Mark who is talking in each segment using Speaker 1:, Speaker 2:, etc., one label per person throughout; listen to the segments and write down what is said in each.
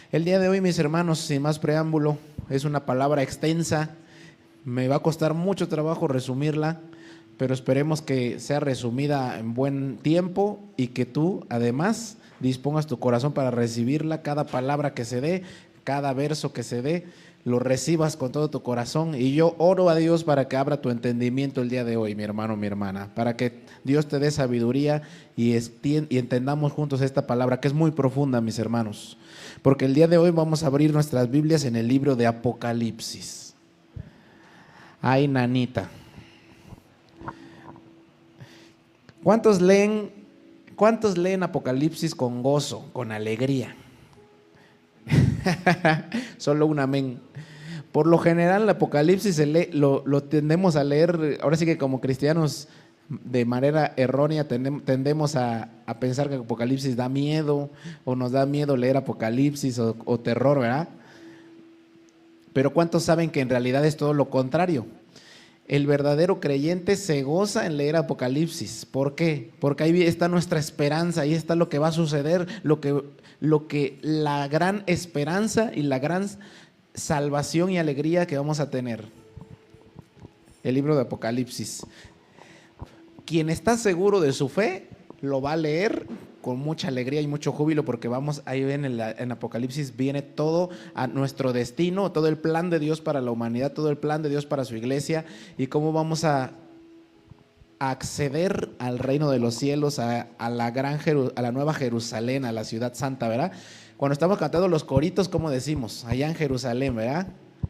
Speaker 1: El día de hoy, mis hermanos, sin más preámbulo, es una palabra extensa. Me va a costar mucho trabajo resumirla, pero esperemos que sea resumida en buen tiempo y que tú, además, dispongas tu corazón para recibirla. Cada palabra que se dé, cada verso que se dé, lo recibas con todo tu corazón. Y yo oro a Dios para que abra tu entendimiento el día de hoy, mi hermano, mi hermana, para que Dios te dé sabiduría y entendamos juntos esta palabra que es muy profunda, mis hermanos. Porque el día de hoy vamos a abrir nuestras Biblias en el libro de Apocalipsis. Ay, nanita. ¿Cuántos leen Apocalipsis con gozo, con alegría? Solo un amén. Por lo general, el Apocalipsis lo tendemos a leer, ahora sí que como cristianos, de manera errónea tendemos a pensar que Apocalipsis da miedo, o nos da miedo leer Apocalipsis o terror, ¿verdad? Pero ¿cuántos saben que en realidad es todo lo contrario? El verdadero creyente se goza en leer Apocalipsis. ¿Por qué? Porque ahí está nuestra esperanza, ahí está lo que va a suceder, la gran esperanza y la gran salvación y alegría que vamos a tener. El libro de Apocalipsis. Quien está seguro de su fe lo va a leer con mucha alegría y mucho júbilo, porque ahí ven en Apocalipsis viene todo a nuestro destino, todo el plan de Dios para la humanidad, todo el plan de Dios para su iglesia y cómo vamos a acceder al reino de los cielos, a la nueva Jerusalén, a la ciudad santa, ¿verdad? Cuando estamos cantando los coritos, ¿cómo decimos? Allá en Jerusalén, ¿verdad?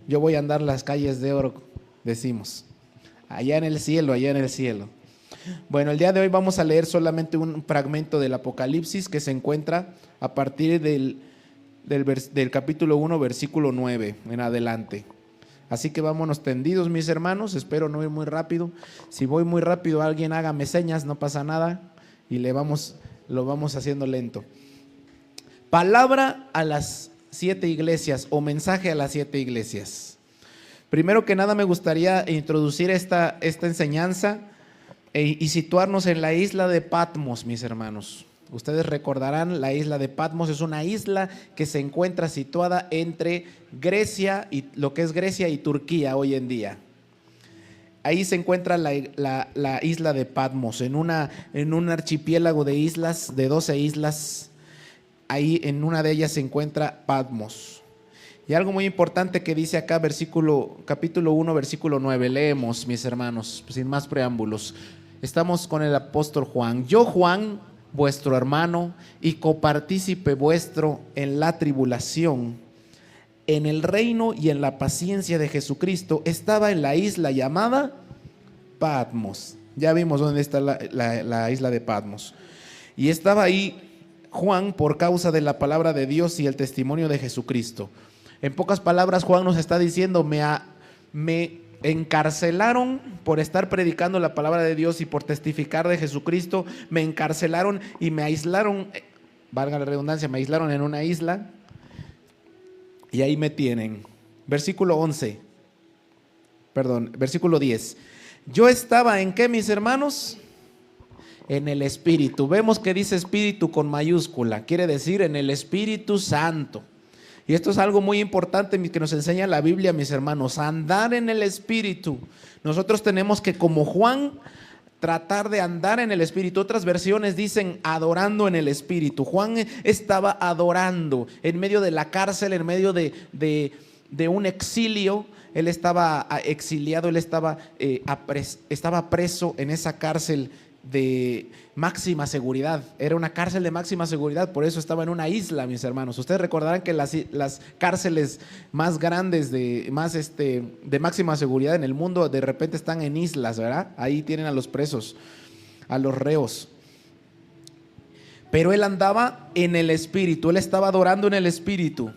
Speaker 1: Yo voy a andar las calles de oro, decimos. Allá en el cielo, allá en el cielo. Bueno, el día de hoy vamos a leer solamente un fragmento del Apocalipsis que se encuentra a partir del capítulo 1, versículo 9 en adelante. Así que vámonos tendidos, mis hermanos, espero no ir muy rápido. Si voy muy rápido, alguien hágame señas, no pasa nada y lo vamos haciendo lento. Palabra a las 7 iglesias o mensaje a las 7 iglesias. Primero que nada me gustaría introducir esta enseñanza y situarnos en la isla de Patmos, mis hermanos. Ustedes recordarán, la isla de Patmos es una isla que se encuentra situada entre Grecia y lo que es Grecia y Turquía hoy en día. Ahí se encuentra la isla de Patmos, en un archipiélago de islas, de 12 islas. Ahí en una de ellas se encuentra Patmos. Y algo muy importante que dice acá, capítulo 1, versículo 9, leemos, mis hermanos, sin más preámbulos. Estamos con el apóstol Juan. Yo, Juan, vuestro hermano y copartícipe vuestro en la tribulación, en el reino y en la paciencia de Jesucristo, estaba en la isla llamada Patmos. Ya vimos dónde está la isla de Patmos. Y estaba ahí Juan por causa de la palabra de Dios y el testimonio de Jesucristo. En pocas palabras, Juan nos está diciendo, me encarcelaron por estar predicando la palabra de Dios y por testificar de Jesucristo, me encarcelaron y me aislaron, valga la redundancia, me aislaron en una isla y ahí me tienen. Versículo 10. Yo estaba ¿en qué, mis hermanos? En el Espíritu. Vemos que dice Espíritu con mayúscula, quiere decir en el Espíritu Santo. Y esto es algo muy importante que nos enseña la Biblia, mis hermanos, andar en el Espíritu. Nosotros tenemos que, como Juan, tratar de andar en el Espíritu. Otras versiones dicen adorando en el Espíritu. Juan estaba adorando en medio de la cárcel, en medio de un exilio. Él estaba exiliado, él estaba preso en esa cárcel de máxima seguridad. Era una cárcel de máxima seguridad, por eso estaba en una isla, mis hermanos. Ustedes recordarán que las cárceles más grandes de máxima seguridad en el mundo de repente están en islas, ¿verdad? Ahí tienen a los presos, a los reos. Pero él andaba en el Espíritu, él estaba adorando en el Espíritu.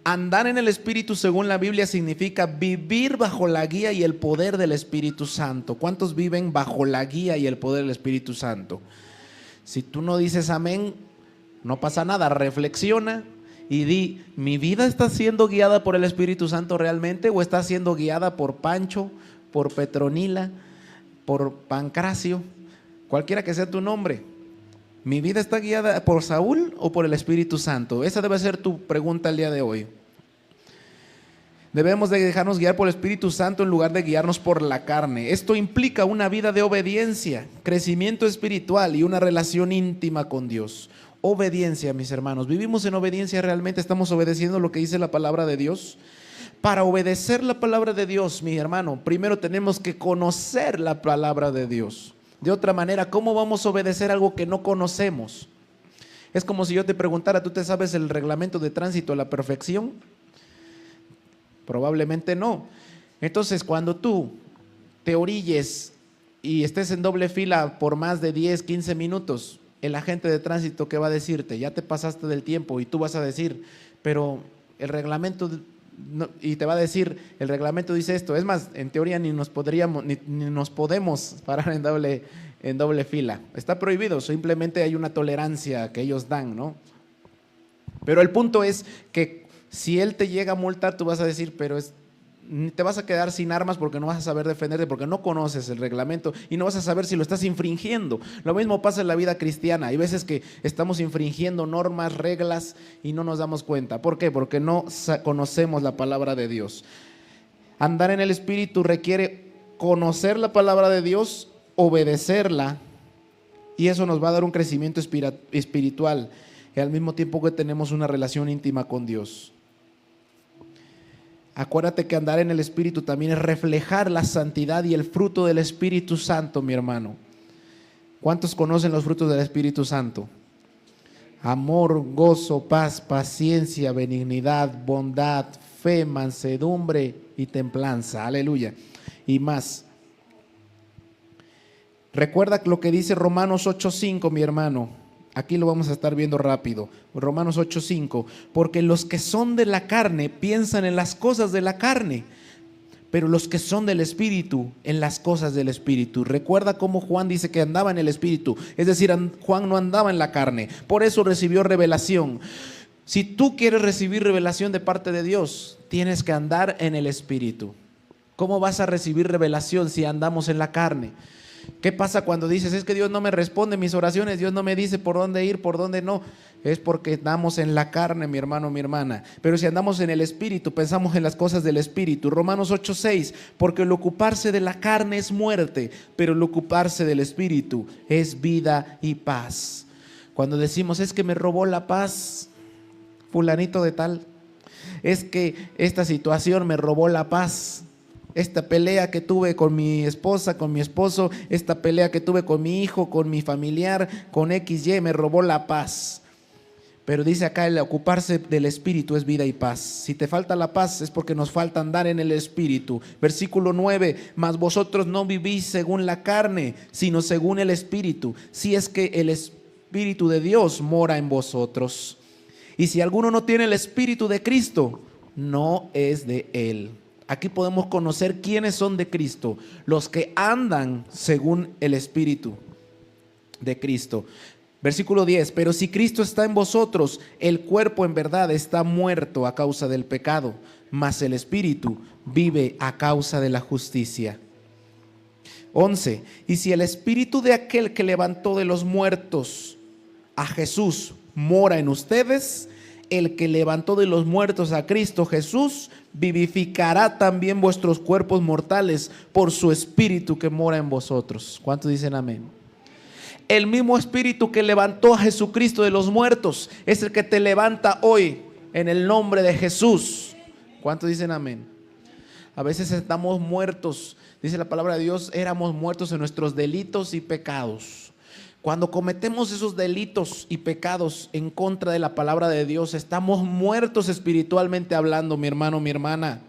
Speaker 1: Andar en el Espíritu, según la Biblia, significa vivir bajo la guía y el poder del Espíritu Santo. ¿Cuántos viven bajo la guía y el poder del Espíritu Santo? Si tú no dices amén, no pasa nada. Reflexiona y di, ¿mi vida está siendo guiada por el Espíritu Santo realmente? ¿O está siendo guiada por Pancho, por Petronila, por Pancracio? Cualquiera que sea tu nombre. ¿Mi vida está guiada por Saúl o por el Espíritu Santo? Esa debe ser tu pregunta el día de hoy. Debemos de dejarnos guiar por el Espíritu Santo en lugar de guiarnos por la carne. Esto implica una vida de obediencia, crecimiento espiritual y una relación íntima con Dios. Obediencia, mis hermanos. ¿Vivimos en obediencia realmente? ¿Estamos obedeciendo lo que dice la palabra de Dios? Para obedecer la palabra de Dios, mi hermano, primero tenemos que conocer la palabra de Dios. De otra manera, ¿cómo vamos a obedecer algo que no conocemos? Es como si yo te preguntara, ¿tú te sabes el reglamento de tránsito a la perfección? Probablemente no. Entonces, cuando tú te orilles y estés en doble fila por más de 10, 15 minutos, el agente de tránsito, ¿qué va a decirte? Ya te pasaste del tiempo, y tú vas a decir, pero el reglamento, no, y te va a decir, el reglamento dice esto. Es más, en teoría ni nos podemos parar en doble fila. Está prohibido, simplemente hay una tolerancia que ellos dan, ¿no? Pero el punto es que si él te llega a multar, tú vas a decir, pero te vas a quedar sin armas porque no vas a saber defenderte, porque no conoces el reglamento y no vas a saber si lo estás infringiendo. Lo mismo pasa en la vida cristiana. Hay veces que estamos infringiendo normas, reglas y no nos damos cuenta. ¿Por qué? Porque no conocemos la palabra de Dios. Andar en el Espíritu requiere conocer la palabra de Dios, obedecerla, y eso nos va a dar un crecimiento espiritual y al mismo tiempo que tenemos una relación íntima con Dios. Acuérdate que andar en el Espíritu también es reflejar la santidad y el fruto del Espíritu Santo, mi hermano. ¿Cuántos conocen los frutos del Espíritu Santo? Amor, gozo, paz, paciencia, benignidad, bondad, fe, mansedumbre y templanza. Aleluya. Y más. Recuerda lo que dice Romanos 8:5, mi hermano. Aquí lo vamos a estar viendo rápido. Romanos 8:5. Porque los que son de la carne piensan en las cosas de la carne, pero los que son del Espíritu en las cosas del Espíritu. Recuerda cómo Juan dice que andaba en el Espíritu. Es decir, Juan no andaba en la carne. Por eso recibió revelación. Si tú quieres recibir revelación de parte de Dios, tienes que andar en el Espíritu. ¿Cómo vas a recibir revelación si andamos en la carne? ¿Qué pasa cuando dices, es que Dios no me responde mis oraciones, Dios no me dice por dónde ir, por dónde no? Es porque andamos en la carne, mi hermano, mi hermana. Pero si andamos en el Espíritu, pensamos en las cosas del Espíritu. Romanos 8:6, porque el ocuparse de la carne es muerte, pero el ocuparse del Espíritu es vida y paz. Cuando decimos, es que me robó la paz fulanito de tal, es que esta situación me robó la paz. Esta pelea que tuve con mi esposa, con mi esposo, esta pelea que tuve con mi hijo, con mi familiar, con XY, me robó la paz. Pero dice acá, el ocuparse del Espíritu es vida y paz. Si te falta la paz es porque nos falta andar en el Espíritu. Versículo 9, mas vosotros no vivís según la carne, sino según el Espíritu, si es que el Espíritu de Dios mora en vosotros. Y si alguno no tiene el Espíritu de Cristo, no es de él. Aquí podemos conocer quiénes son de Cristo, los que andan según el Espíritu de Cristo. Versículo 10, pero si Cristo está en vosotros, el cuerpo en verdad está muerto a causa del pecado, mas el Espíritu vive a causa de la justicia. 11, y si el Espíritu de aquel que levantó de los muertos a Jesús mora en ustedes, el que levantó de los muertos a Cristo Jesús vivificará también vuestros cuerpos mortales por su Espíritu que mora en vosotros. ¿Cuántos dicen amén? El mismo Espíritu que levantó a Jesucristo de los muertos es el que te levanta hoy en el nombre de Jesús. ¿Cuántos dicen amén? A veces estamos muertos, dice la palabra de Dios, éramos muertos en nuestros delitos y pecados. Cuando cometemos esos delitos y pecados en contra de la palabra de Dios, estamos muertos espiritualmente hablando, mi hermano, mi hermana.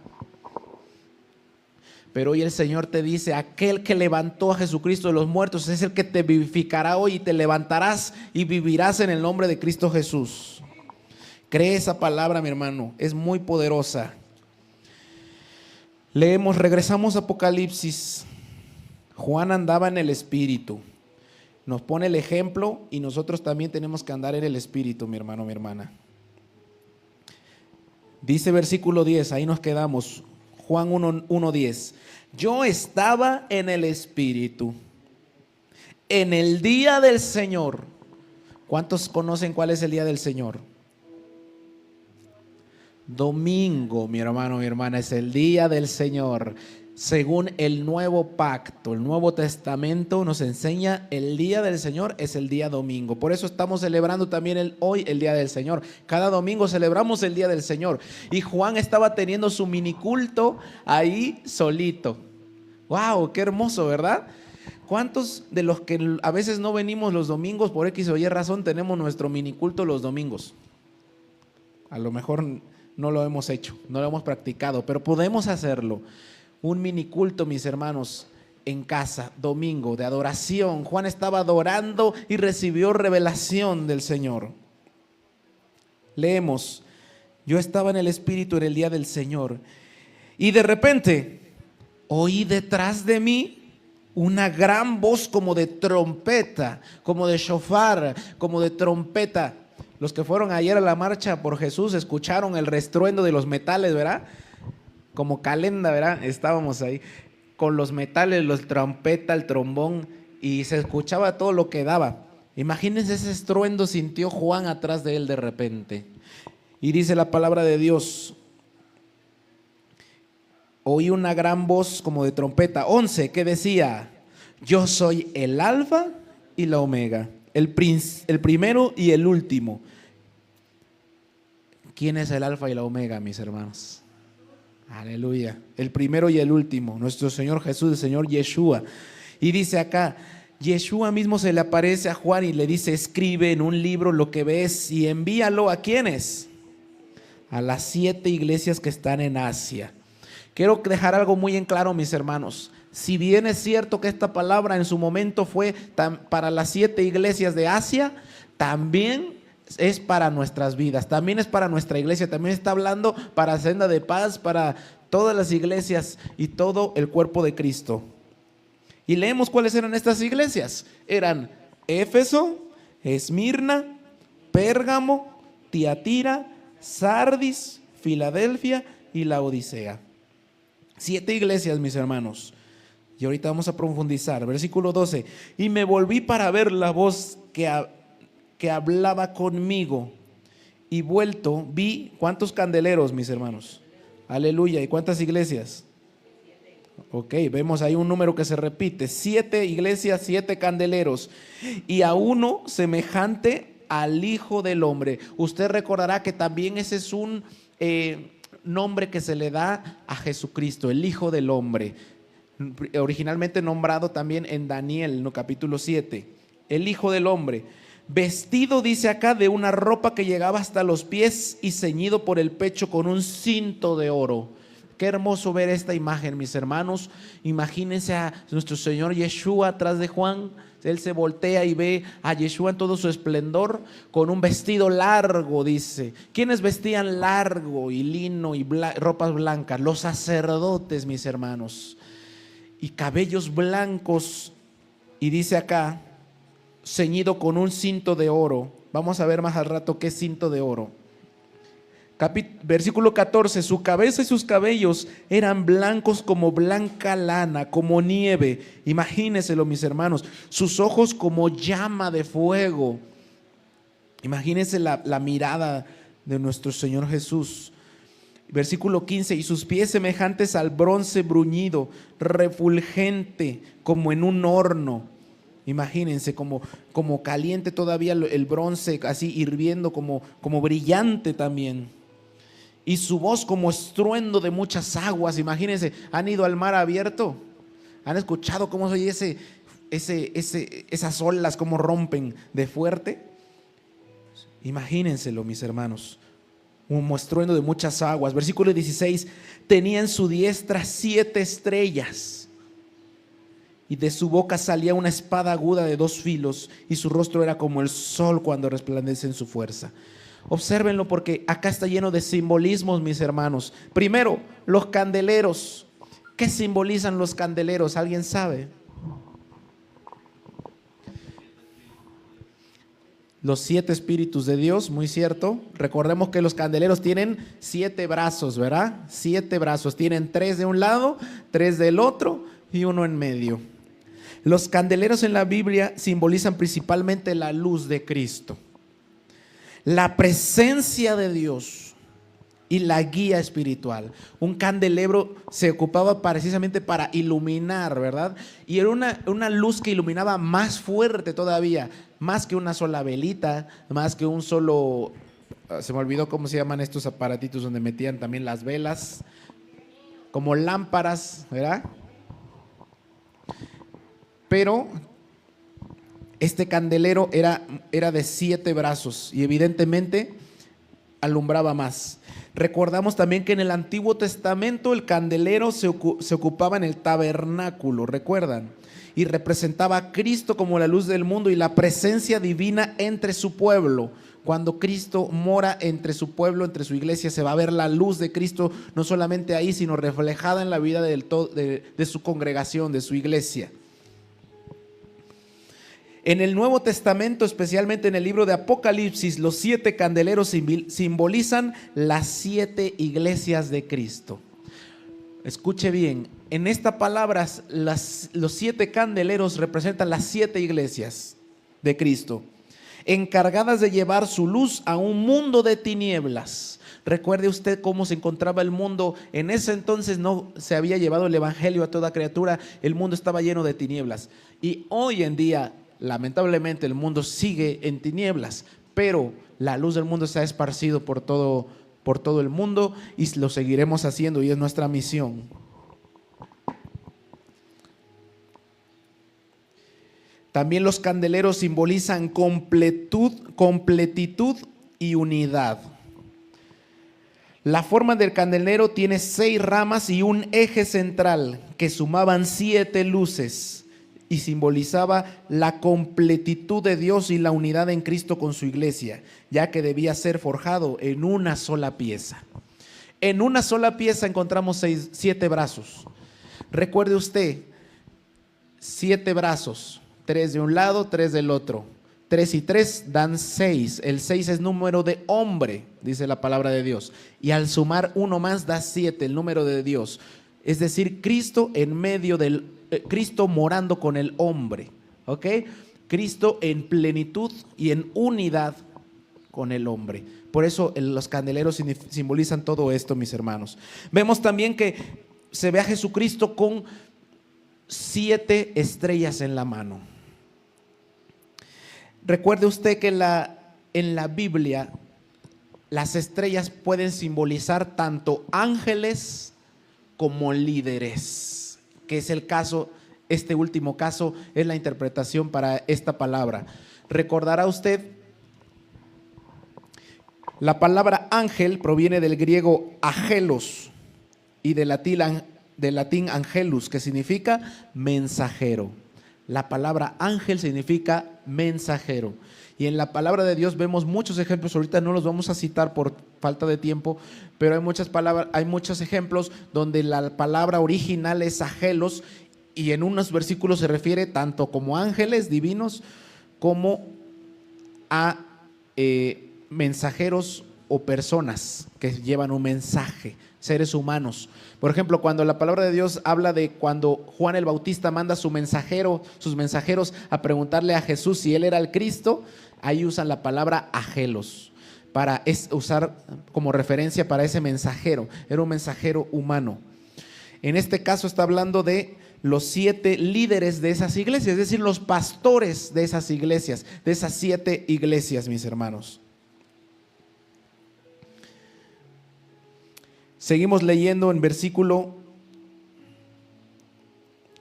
Speaker 1: Pero hoy el Señor te dice, aquel que levantó a Jesucristo de los muertos es el que te vivificará hoy y te levantarás y vivirás en el nombre de Cristo Jesús. Cree esa palabra, mi hermano, es muy poderosa. Leemos, regresamos a Apocalipsis. Juan andaba en el Espíritu. Nos pone el ejemplo y nosotros también tenemos que andar en el Espíritu, mi hermano, mi hermana. Dice versículo 10, ahí nos quedamos. Juan 1:10. Yo estaba en el Espíritu en el día del Señor ¿Cuántos conocen cuál es el día del Señor? Domingo, mi hermano, mi hermana, es el día del Señor. Según el nuevo pacto, el Nuevo Testamento nos enseña el día del Señor es el día domingo. Por eso estamos celebrando también hoy el día del Señor. Cada domingo celebramos el día del Señor. Y Juan estaba teniendo su miniculto ahí solito. ¡Wow! ¡Qué hermoso!, ¿verdad? ¿Cuántos de los que a veces no venimos los domingos por X o Y razón tenemos nuestro miniculto los domingos? A lo mejor no lo hemos hecho, no lo hemos practicado, pero podemos hacerlo. Un miniculto, mis hermanos, en casa, domingo, de adoración. Juan estaba adorando y recibió revelación del Señor. Leemos: yo estaba en el Espíritu en el día del Señor, y de repente oí detrás de mí una gran voz como de trompeta, como de shofar, como de trompeta. Los que fueron ayer a la marcha por Jesús escucharon el restruendo de los metales, ¿verdad? Como calenda, ¿verdad? Estábamos ahí con los metales, los trompeta, el trombón, y se escuchaba todo lo que daba. Imagínense ese estruendo sintió Juan atrás de él de repente. Y dice la palabra de Dios: oí una gran voz como de trompeta, 11, que decía: yo soy el alfa y la omega, el primero y el último. ¿Quién es el alfa y la omega, mis hermanos? Aleluya. El primero y el último, nuestro Señor Jesús, el Señor Yeshua. Y dice acá, Yeshua mismo se le aparece a Juan y le dice: escribe en un libro lo que ves y envíalo ¿a quiénes? A las 7 iglesias que están en Asia. Quiero dejar algo muy en claro, mis hermanos. Si bien es cierto que esta palabra en su momento fue para las 7 iglesias de Asia, también es para nuestras vidas, también es para nuestra iglesia, también está hablando para Senda de Paz, para todas las iglesias y todo el cuerpo de Cristo. Y leemos cuáles eran estas iglesias. Eran Éfeso, Esmirna, Pérgamo, Tiatira, Sardis, Filadelfia y Laodicea. 7 iglesias, mis hermanos. Y ahorita vamos a profundizar. Versículo 12. Y me volví para ver la voz que hablaba conmigo, y vuelto vi, ¿cuántos candeleros, mis hermanos? Aleluya. ¿Y cuántas iglesias? Ok, vemos ahí un número que se repite: 7 iglesias, 7 candeleros, y a uno semejante al Hijo del Hombre. Usted recordará que también ese es un nombre que se le da a Jesucristo, el Hijo del Hombre, originalmente nombrado también en Daniel, ¿no? Capítulo 7, el Hijo del Hombre. Vestido, dice acá, de una ropa que llegaba hasta los pies y ceñido por el pecho con un cinto de oro. Qué hermoso ver esta imagen, mis hermanos. Imagínense a nuestro Señor Yeshua atrás de Juan. Él se voltea y ve a Yeshua en todo su esplendor, con un vestido largo, dice. ¿Quiénes vestían largo y lino y ropas blancas? Los sacerdotes, mis hermanos. Y cabellos blancos. Y dice acá, ceñido con un cinto de oro. Vamos a ver más al rato qué cinto de oro. Versículo 14, su cabeza y sus cabellos eran blancos como blanca lana, como nieve. Imagínenselo, mis hermanos. Sus ojos como llama de fuego. Imagínense la mirada de nuestro Señor Jesús. Versículo 15, y sus pies semejantes al bronce bruñido, refulgente como en un horno. Imagínense como caliente todavía el bronce, así hirviendo, como brillante también. Y su voz como estruendo de muchas aguas. Imagínense, ¿han ido al mar abierto? ¿Han escuchado cómo se oye esas olas, cómo rompen de fuerte? Imagínenselo, mis hermanos. Un estruendo de muchas aguas. Versículo 16, tenía en su diestra 7 estrellas. Y de su boca salía una espada aguda de 2 filos, y su rostro era como el sol cuando resplandece en su fuerza. Obsérvenlo, porque acá está lleno de simbolismos, mis hermanos. Primero, los candeleros. ¿Qué simbolizan los candeleros? ¿Alguien sabe? Los 7 espíritus de Dios, muy cierto. Recordemos que los candeleros tienen 7 brazos, ¿verdad? 7 brazos. Tienen 3 de un lado, 3 del otro y 1 en medio. Los candeleros en la Biblia simbolizan principalmente la luz de Cristo, la presencia de Dios y la guía espiritual. Un candelero se ocupaba precisamente para iluminar, ¿verdad? Y era una luz que iluminaba más fuerte todavía, más que una sola velita, más que un solo, se me olvidó cómo se llaman estos aparatitos donde metían también las velas, como lámparas, ¿verdad? Pero este candelero era de 7 brazos y evidentemente alumbraba más. Recordamos también que en el Antiguo Testamento el candelero se ocupaba en el tabernáculo, ¿recuerdan? Y representaba a Cristo como la luz del mundo y la presencia divina entre su pueblo. Cuando Cristo mora entre su pueblo, entre su iglesia, se va a ver la luz de Cristo no solamente ahí, sino reflejada en la vida de su congregación, de su iglesia. En el Nuevo Testamento, especialmente en el libro de Apocalipsis, los 7 candeleros simbolizan las 7 iglesias de Cristo. Escuche bien, en esta palabra los 7 candeleros representan las 7 iglesias de Cristo, encargadas de llevar su luz a un mundo de tinieblas. Recuerde usted cómo se encontraba el mundo. En ese entonces no se había llevado el evangelio a toda criatura, el mundo estaba lleno de tinieblas. Y hoy en día, lamentablemente, el mundo sigue en tinieblas, pero la luz del mundo se ha esparcido por todo el mundo y lo seguiremos haciendo, y es nuestra misión. También los candeleros simbolizan completitud y unidad. La forma del candelero tiene 6 ramas y un eje central que sumaban 7 luces y simbolizaba la completitud de Dios y la unidad en Cristo con su iglesia, ya que debía ser forjado en una sola pieza. En una sola pieza encontramos 7 brazos. Recuerde usted, 7 brazos, 3 de un lado, 3 del otro. 3 y 3 dan 6. El 6 es número de hombre, dice la palabra de Dios. Y al sumar uno más da 7, el número de Dios. Es decir, Cristo en medio del Cristo morando con el hombre, ¿ok? Cristo en plenitud y en unidad con el hombre. Por eso los candeleros simbolizan todo esto, mis hermanos. Vemos también que se ve a Jesucristo con 7 estrellas en la mano. Recuerde usted que en la Biblia las estrellas pueden simbolizar tanto ángeles como líderes, que es el caso, este último caso es la interpretación para esta palabra. Recordará usted, la palabra ángel proviene del griego angelos y del latín angelus, que significa mensajero. La palabra ángel significa mensajero. Y en la palabra de Dios vemos muchos ejemplos. Ahorita no los vamos a citar por falta de tiempo, pero hay muchos ejemplos donde la palabra original es angelos, y en unos versículos se refiere tanto como ángeles divinos como a mensajeros o personas que llevan un mensaje, seres humanos. Por ejemplo, cuando la palabra de Dios habla de cuando Juan el Bautista manda a sus mensajeros a preguntarle a Jesús si él era el Cristo, ahí usan la palabra angelos para usar como referencia para ese mensajero. Era un mensajero humano. En este caso está hablando de los 7 líderes de esas iglesias, es decir, los pastores de esas iglesias, de esas 7 iglesias, mis hermanos. Seguimos leyendo en versículo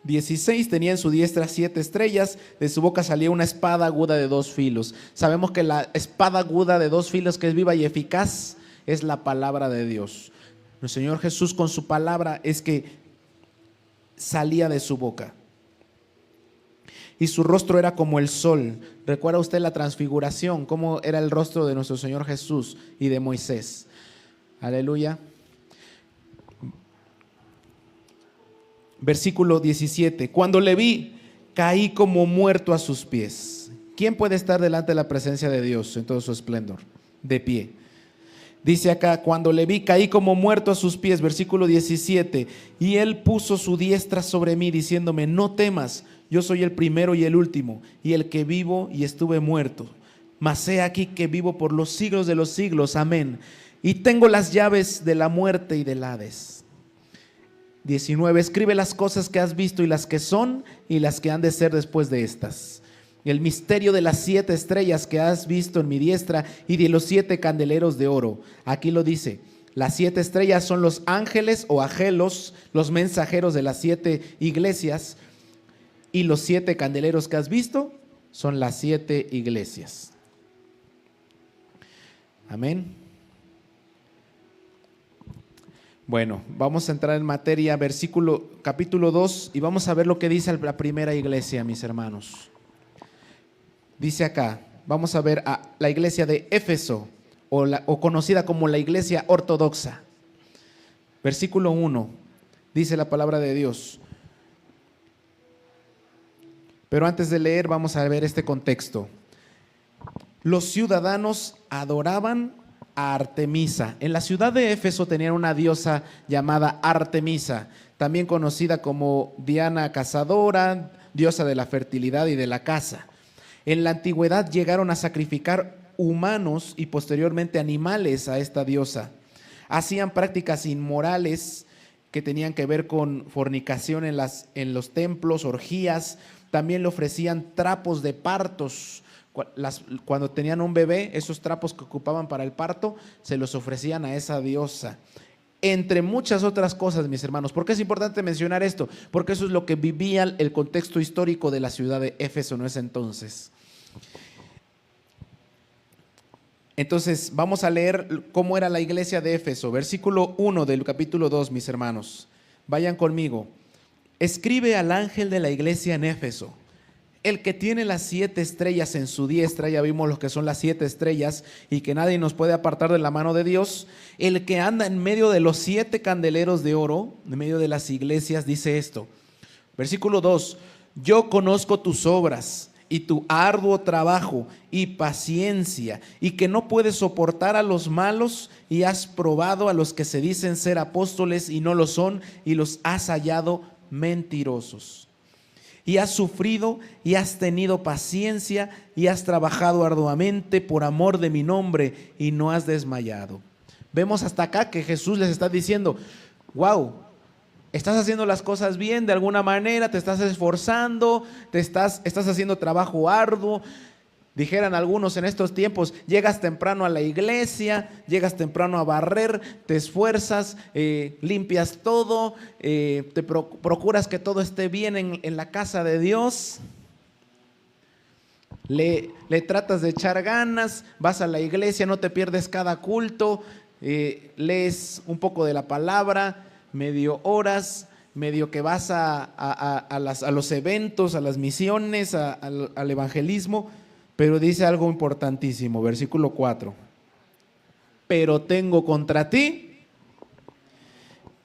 Speaker 1: 16. Tenía en su diestra 7 estrellas, de su boca salía una espada aguda de 2 filos. Sabemos que la espada aguda de 2 filos, que es viva y eficaz, es la palabra de Dios. El Señor Jesús, con su palabra, es que salía de su boca. Y su rostro era como el sol. ¿Recuerda usted la transfiguración? ¿Cómo era el rostro de nuestro Señor Jesús y de Moisés? Aleluya. Versículo 17. Cuando le vi, caí como muerto a sus pies. ¿Quién puede estar delante de la presencia de Dios en todo su esplendor? De pie. Dice acá, cuando le vi, caí como muerto a sus pies. Versículo 17. Y él puso su diestra sobre mí, diciéndome: no temas, yo soy el primero y el último, y el que vivo y estuve muerto. Mas he aquí que vivo por los siglos de los siglos. Amén. Y tengo las llaves de la muerte y del Hades. 19. Escribe las cosas que has visto y las que son y las que han de ser después de estas. El misterio de las 7 estrellas que has visto en mi diestra y de los 7 candeleros de oro. Aquí lo dice. Las 7 estrellas son los ángeles o angelos, los mensajeros de las 7 iglesias. Y los 7 candeleros que has visto son las 7 iglesias. Amén. Bueno, vamos a entrar en materia, capítulo 2, y vamos a ver lo que dice la primera iglesia, mis hermanos. Dice acá, vamos a ver a la iglesia de Éfeso, o conocida como la iglesia ortodoxa. Versículo 1, dice la palabra de Dios. Pero antes de leer, vamos a ver este contexto. Los ciudadanos adoraban a Artemisa. En la ciudad de Éfeso tenían una diosa llamada Artemisa, también conocida como Diana cazadora, diosa de la fertilidad y de la caza. En la antigüedad llegaron a sacrificar humanos y posteriormente animales a esta diosa. Hacían prácticas inmorales que tenían que ver con fornicación en los templos, orgías. También le ofrecían trapos de partos. Cuando tenían un bebé, esos trapos que ocupaban para el parto, se los ofrecían a esa diosa. Entre muchas otras cosas, mis hermanos. ¿Por qué es importante mencionar esto? Porque eso es lo que vivía el contexto histórico de la ciudad de Éfeso en ese entonces. Entonces, vamos a leer cómo era la iglesia de Éfeso. Versículo 1 del capítulo 2, mis hermanos. Vayan conmigo. Escribe al ángel de la iglesia en Éfeso, el que tiene las 7 estrellas en su diestra. Ya vimos lo que son las 7 estrellas y que nadie nos puede apartar de la mano de Dios. El que anda en medio de los 7 candeleros de oro, en medio de las iglesias, dice esto. Versículo 2. Yo conozco tus obras y tu arduo trabajo y paciencia, y que no puedes soportar a los malos, y has probado a los que se dicen ser apóstoles y no lo son, y los has hallado mentirosos. Y has sufrido y has tenido paciencia y has trabajado arduamente por amor de mi nombre y no has desmayado. Vemos hasta acá que Jesús les está diciendo, wow, estás haciendo las cosas bien de alguna manera, te estás esforzando, estás haciendo trabajo arduo. Dijeran algunos en estos tiempos, llegas temprano a la iglesia, llegas temprano a barrer, te esfuerzas, limpias todo, procuras que todo esté bien en la casa de Dios, le tratas de echar ganas, vas a la iglesia, no te pierdes cada culto, lees un poco de la palabra, medio oras, medio que vas a los eventos, a las misiones, al evangelismo. Pero dice algo importantísimo, versículo 4. Pero tengo contra ti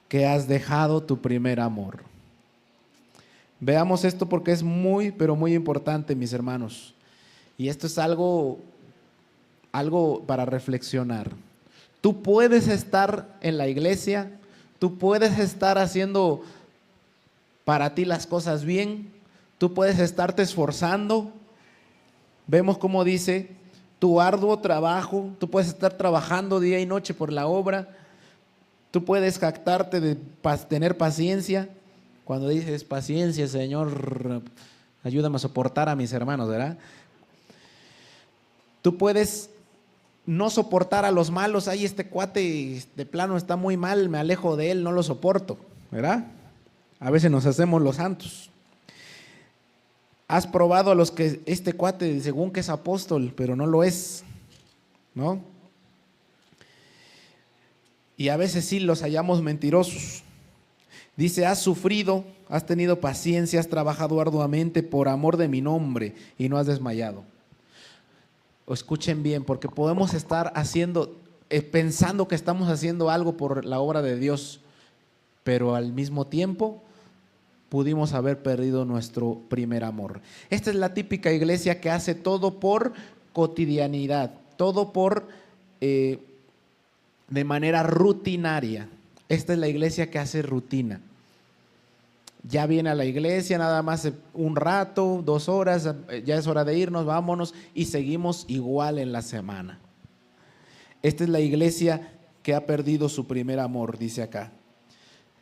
Speaker 1: que has dejado tu primer amor. Veamos esto porque es muy, pero muy importante, mis hermanos. Y esto es algo para reflexionar. Tú puedes estar en la iglesia, tú puedes estar haciendo para ti las cosas bien, tú puedes estarte esforzando. Vemos cómo dice, tu arduo trabajo, tú puedes estar trabajando día y noche por la obra, tú puedes jactarte de tener paciencia. Cuando dices paciencia, Señor, ayúdame a soportar a mis hermanos, ¿verdad? Tú puedes no soportar a los malos. Ay, este cuate de plano está muy mal, me alejo de él, no lo soporto, ¿verdad? A veces nos hacemos los santos. Has probado a los que este cuate según que es apóstol, pero no lo es, ¿no? Y a veces sí los hallamos mentirosos. Dice, has sufrido, has tenido paciencia, has trabajado arduamente por amor de mi nombre y no has desmayado. O escuchen bien, porque podemos estar pensando que estamos haciendo algo por la obra de Dios, pero al mismo tiempo pudimos haber perdido nuestro primer amor. Esta es la típica iglesia que hace todo por cotidianidad, todo de manera rutinaria. Esta es la iglesia que hace rutina. Ya viene a la iglesia, nada más un rato, 2 horas, ya es hora de irnos, vámonos y seguimos igual en la semana. Esta es la iglesia que ha perdido su primer amor, dice acá.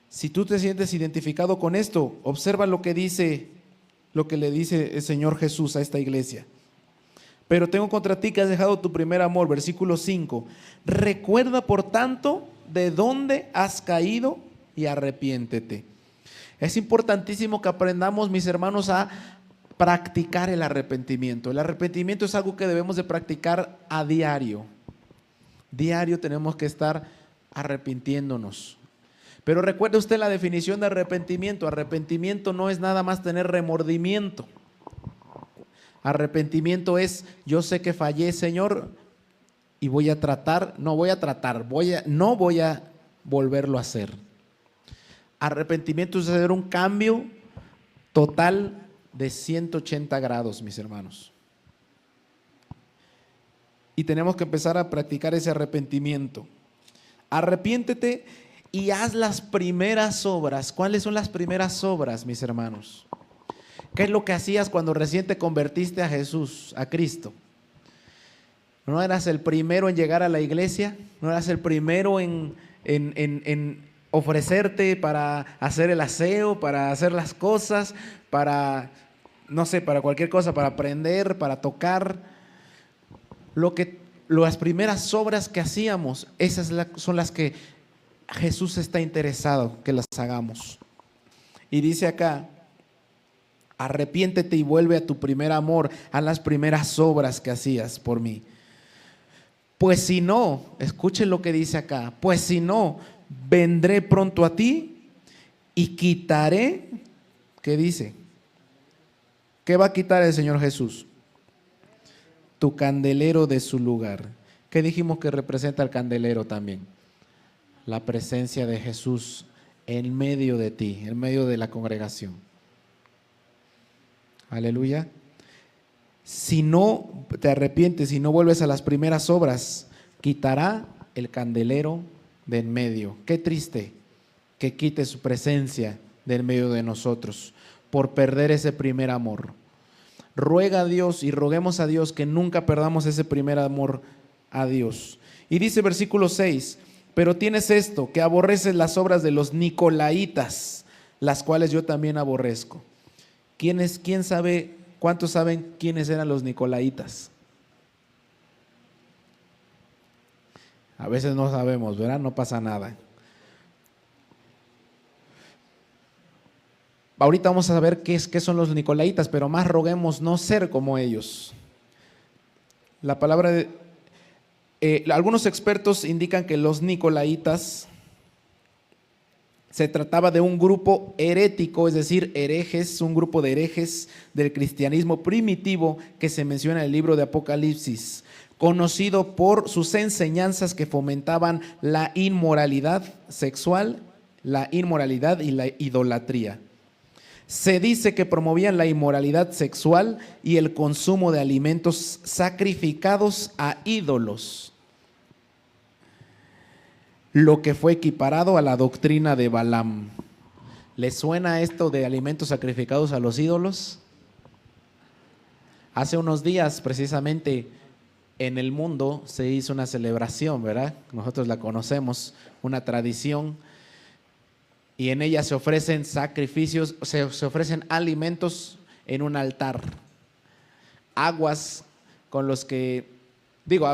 Speaker 1: Si tú te sientes identificado con esto, observa lo que le dice el Señor Jesús a esta iglesia. Pero tengo contra ti que has dejado tu primer amor, versículo 5. Recuerda, por tanto, de dónde has caído y arrepiéntete. Es importantísimo que aprendamos, mis hermanos, a practicar el arrepentimiento. El arrepentimiento es algo que debemos de practicar a diario. Diario tenemos que estar arrepintiéndonos. Pero recuerde usted la definición de arrepentimiento. Arrepentimiento no es nada más tener remordimiento. Arrepentimiento es: yo sé que fallé, Señor, y no voy a volverlo a hacer. Arrepentimiento es hacer un cambio total de 180 grados, mis hermanos. Y tenemos que empezar a practicar ese arrepentimiento. Arrepiéntete y haz las primeras obras. ¿Cuáles son las primeras obras, mis hermanos? ¿Qué es lo que hacías cuando recién te convertiste a Jesús, a Cristo? ¿No eras el primero en llegar a la iglesia? ¿No eras el primero en ofrecerte para hacer el aseo, para hacer las cosas, para cualquier cosa, para aprender, para tocar? Las primeras obras que hacíamos, son las que Jesús está interesado que las hagamos. Y dice acá: arrepiéntete y vuelve a tu primer amor, a las primeras obras que hacías por mí. Pues si no, escuchen lo que dice acá, pues si no, vendré pronto a ti y quitaré, ¿qué dice? ¿Qué va a quitar el Señor Jesús? Tu candelero de su lugar. ¿Qué dijimos que representa el candelero también? La presencia de Jesús en medio de ti, en medio de la congregación. Aleluya. Si no te arrepientes, si no vuelves a las primeras obras, quitará el candelero de en medio. Qué triste que quite su presencia de en medio de nosotros por perder ese primer amor. Ruega a Dios y roguemos a Dios que nunca perdamos ese primer amor a Dios. Y dice versículo 6: pero tienes esto, que aborreces las obras de los nicolaitas, las cuales yo también aborrezco. ¿Quién sabe, cuántos saben quiénes eran los nicolaitas? A veces no sabemos, ¿verdad? No pasa nada. Ahorita vamos a ver qué son los nicolaitas, pero más roguemos no ser como ellos. La palabra algunos expertos indican que los nicolaitas se trataba de un grupo herético, es decir, herejes, un grupo de herejes del cristianismo primitivo que se menciona en el libro de Apocalipsis, conocido por sus enseñanzas que fomentaban la inmoralidad sexual, la inmoralidad y la idolatría. Se dice que promovían la inmoralidad sexual y el consumo de alimentos sacrificados a ídolos, lo que fue equiparado a la doctrina de Balaam. ¿Les suena esto de alimentos sacrificados a los ídolos? Hace unos días, precisamente, en el mundo se hizo una celebración, ¿verdad? Nosotros la conocemos, una tradición, y en ella se ofrecen sacrificios, se ofrecen alimentos en un altar, aguas con los que,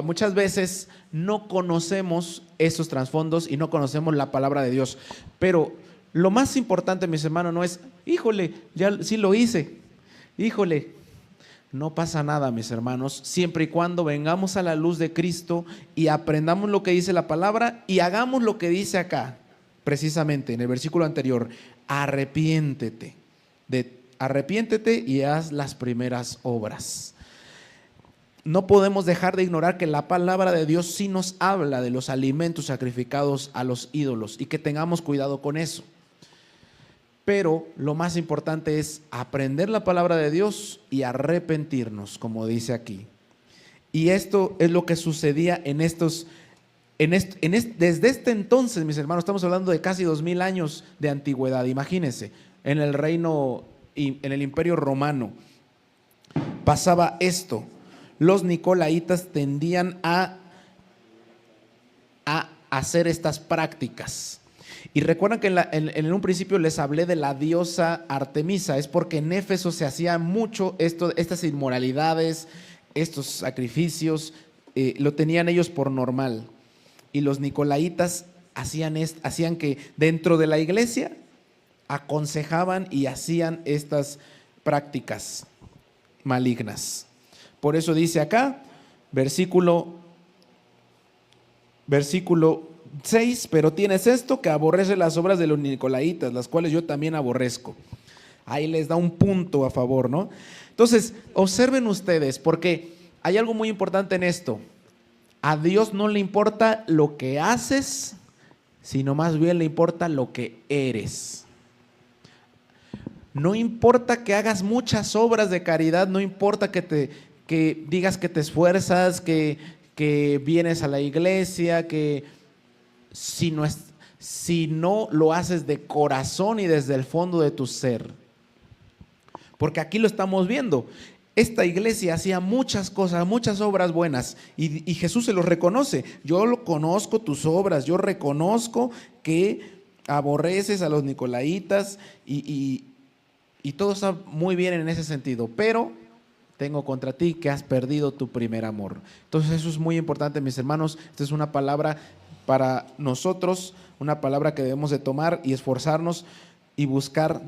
Speaker 1: muchas veces no conocemos esos trasfondos y no conocemos la palabra de Dios, pero lo más importante, mis hermanos, no es, híjole, ya sí lo hice, híjole, no pasa nada, mis hermanos, siempre y cuando vengamos a la luz de Cristo y aprendamos lo que dice la palabra y hagamos lo que dice acá. Precisamente en el versículo anterior, arrepiéntete y haz las primeras obras. No podemos dejar de ignorar que la palabra de Dios sí nos habla de los alimentos sacrificados a los ídolos y que tengamos cuidado con eso. Pero lo más importante es aprender la palabra de Dios y arrepentirnos, como dice aquí. Y esto es lo que sucedía desde este entonces, mis hermanos, estamos hablando de casi 2000 años de antigüedad. Imagínense, en el reino y en el Imperio Romano pasaba esto. Los nicolaitas tendían a hacer estas prácticas. Y recuerdan que en un principio les hablé de la diosa Artemisa. Es porque en Éfeso se hacía mucho estas inmoralidades, estos sacrificios, lo tenían ellos por normal. Y los nicolaitas hacían que dentro de la iglesia aconsejaban y hacían estas prácticas malignas. Por eso dice acá, versículo 6, pero tienes esto, que aborrece las obras de los nicolaitas, las cuales yo también aborrezco. Ahí les da un punto a favor, ¿no? Entonces, observen ustedes, porque hay algo muy importante en esto. A Dios no le importa lo que haces, sino más bien le importa lo que eres. No importa que hagas muchas obras de caridad, no importa que digas que te esfuerzas, que vienes a la iglesia, que si no lo haces de corazón y desde el fondo de tu ser. Porque aquí lo estamos viendo. Esta iglesia hacía muchas cosas, muchas obras buenas, y Jesús se los reconoce. Yo lo conozco tus obras, yo reconozco que aborreces a los nicolaitas y todo está muy bien en ese sentido, pero tengo contra ti que has perdido tu primer amor. Entonces eso es muy importante, mis hermanos. Esta es una palabra para nosotros, una palabra que debemos de tomar y esforzarnos y buscar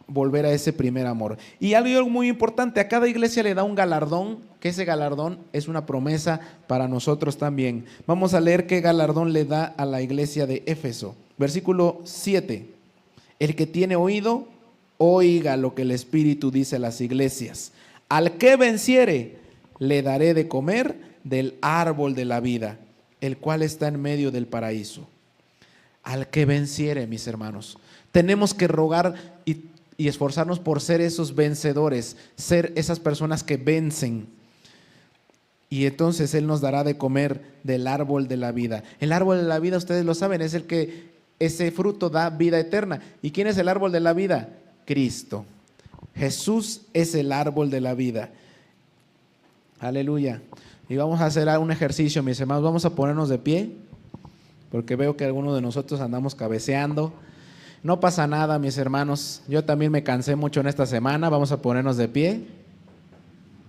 Speaker 1: volver a ese primer amor. Y algo muy importante, a cada iglesia le da un galardón, que ese galardón es una promesa para nosotros también. Vamos a leer qué galardón le da a la iglesia de Éfeso. Versículo 7. El que tiene oído, oiga lo que el Espíritu dice a las iglesias. Al que venciere, le daré de comer del árbol de la vida, el cual está en medio del paraíso. Al que venciere, mis hermanos. Tenemos que rogar y esforzarnos por ser esos vencedores, ser esas personas que vencen. Y entonces Él nos dará de comer del árbol de la vida. El árbol de la vida, ustedes lo saben, es el que ese fruto da vida eterna. ¿Y quién es el árbol de la vida? Cristo. Jesús es el árbol de la vida. Aleluya. Y vamos a hacer un ejercicio, mis hermanos. Vamos a ponernos de pie, porque veo que algunos de nosotros andamos cabeceando. No pasa nada, mis hermanos. Yo también me cansé mucho en esta semana. Vamos a ponernos de pie.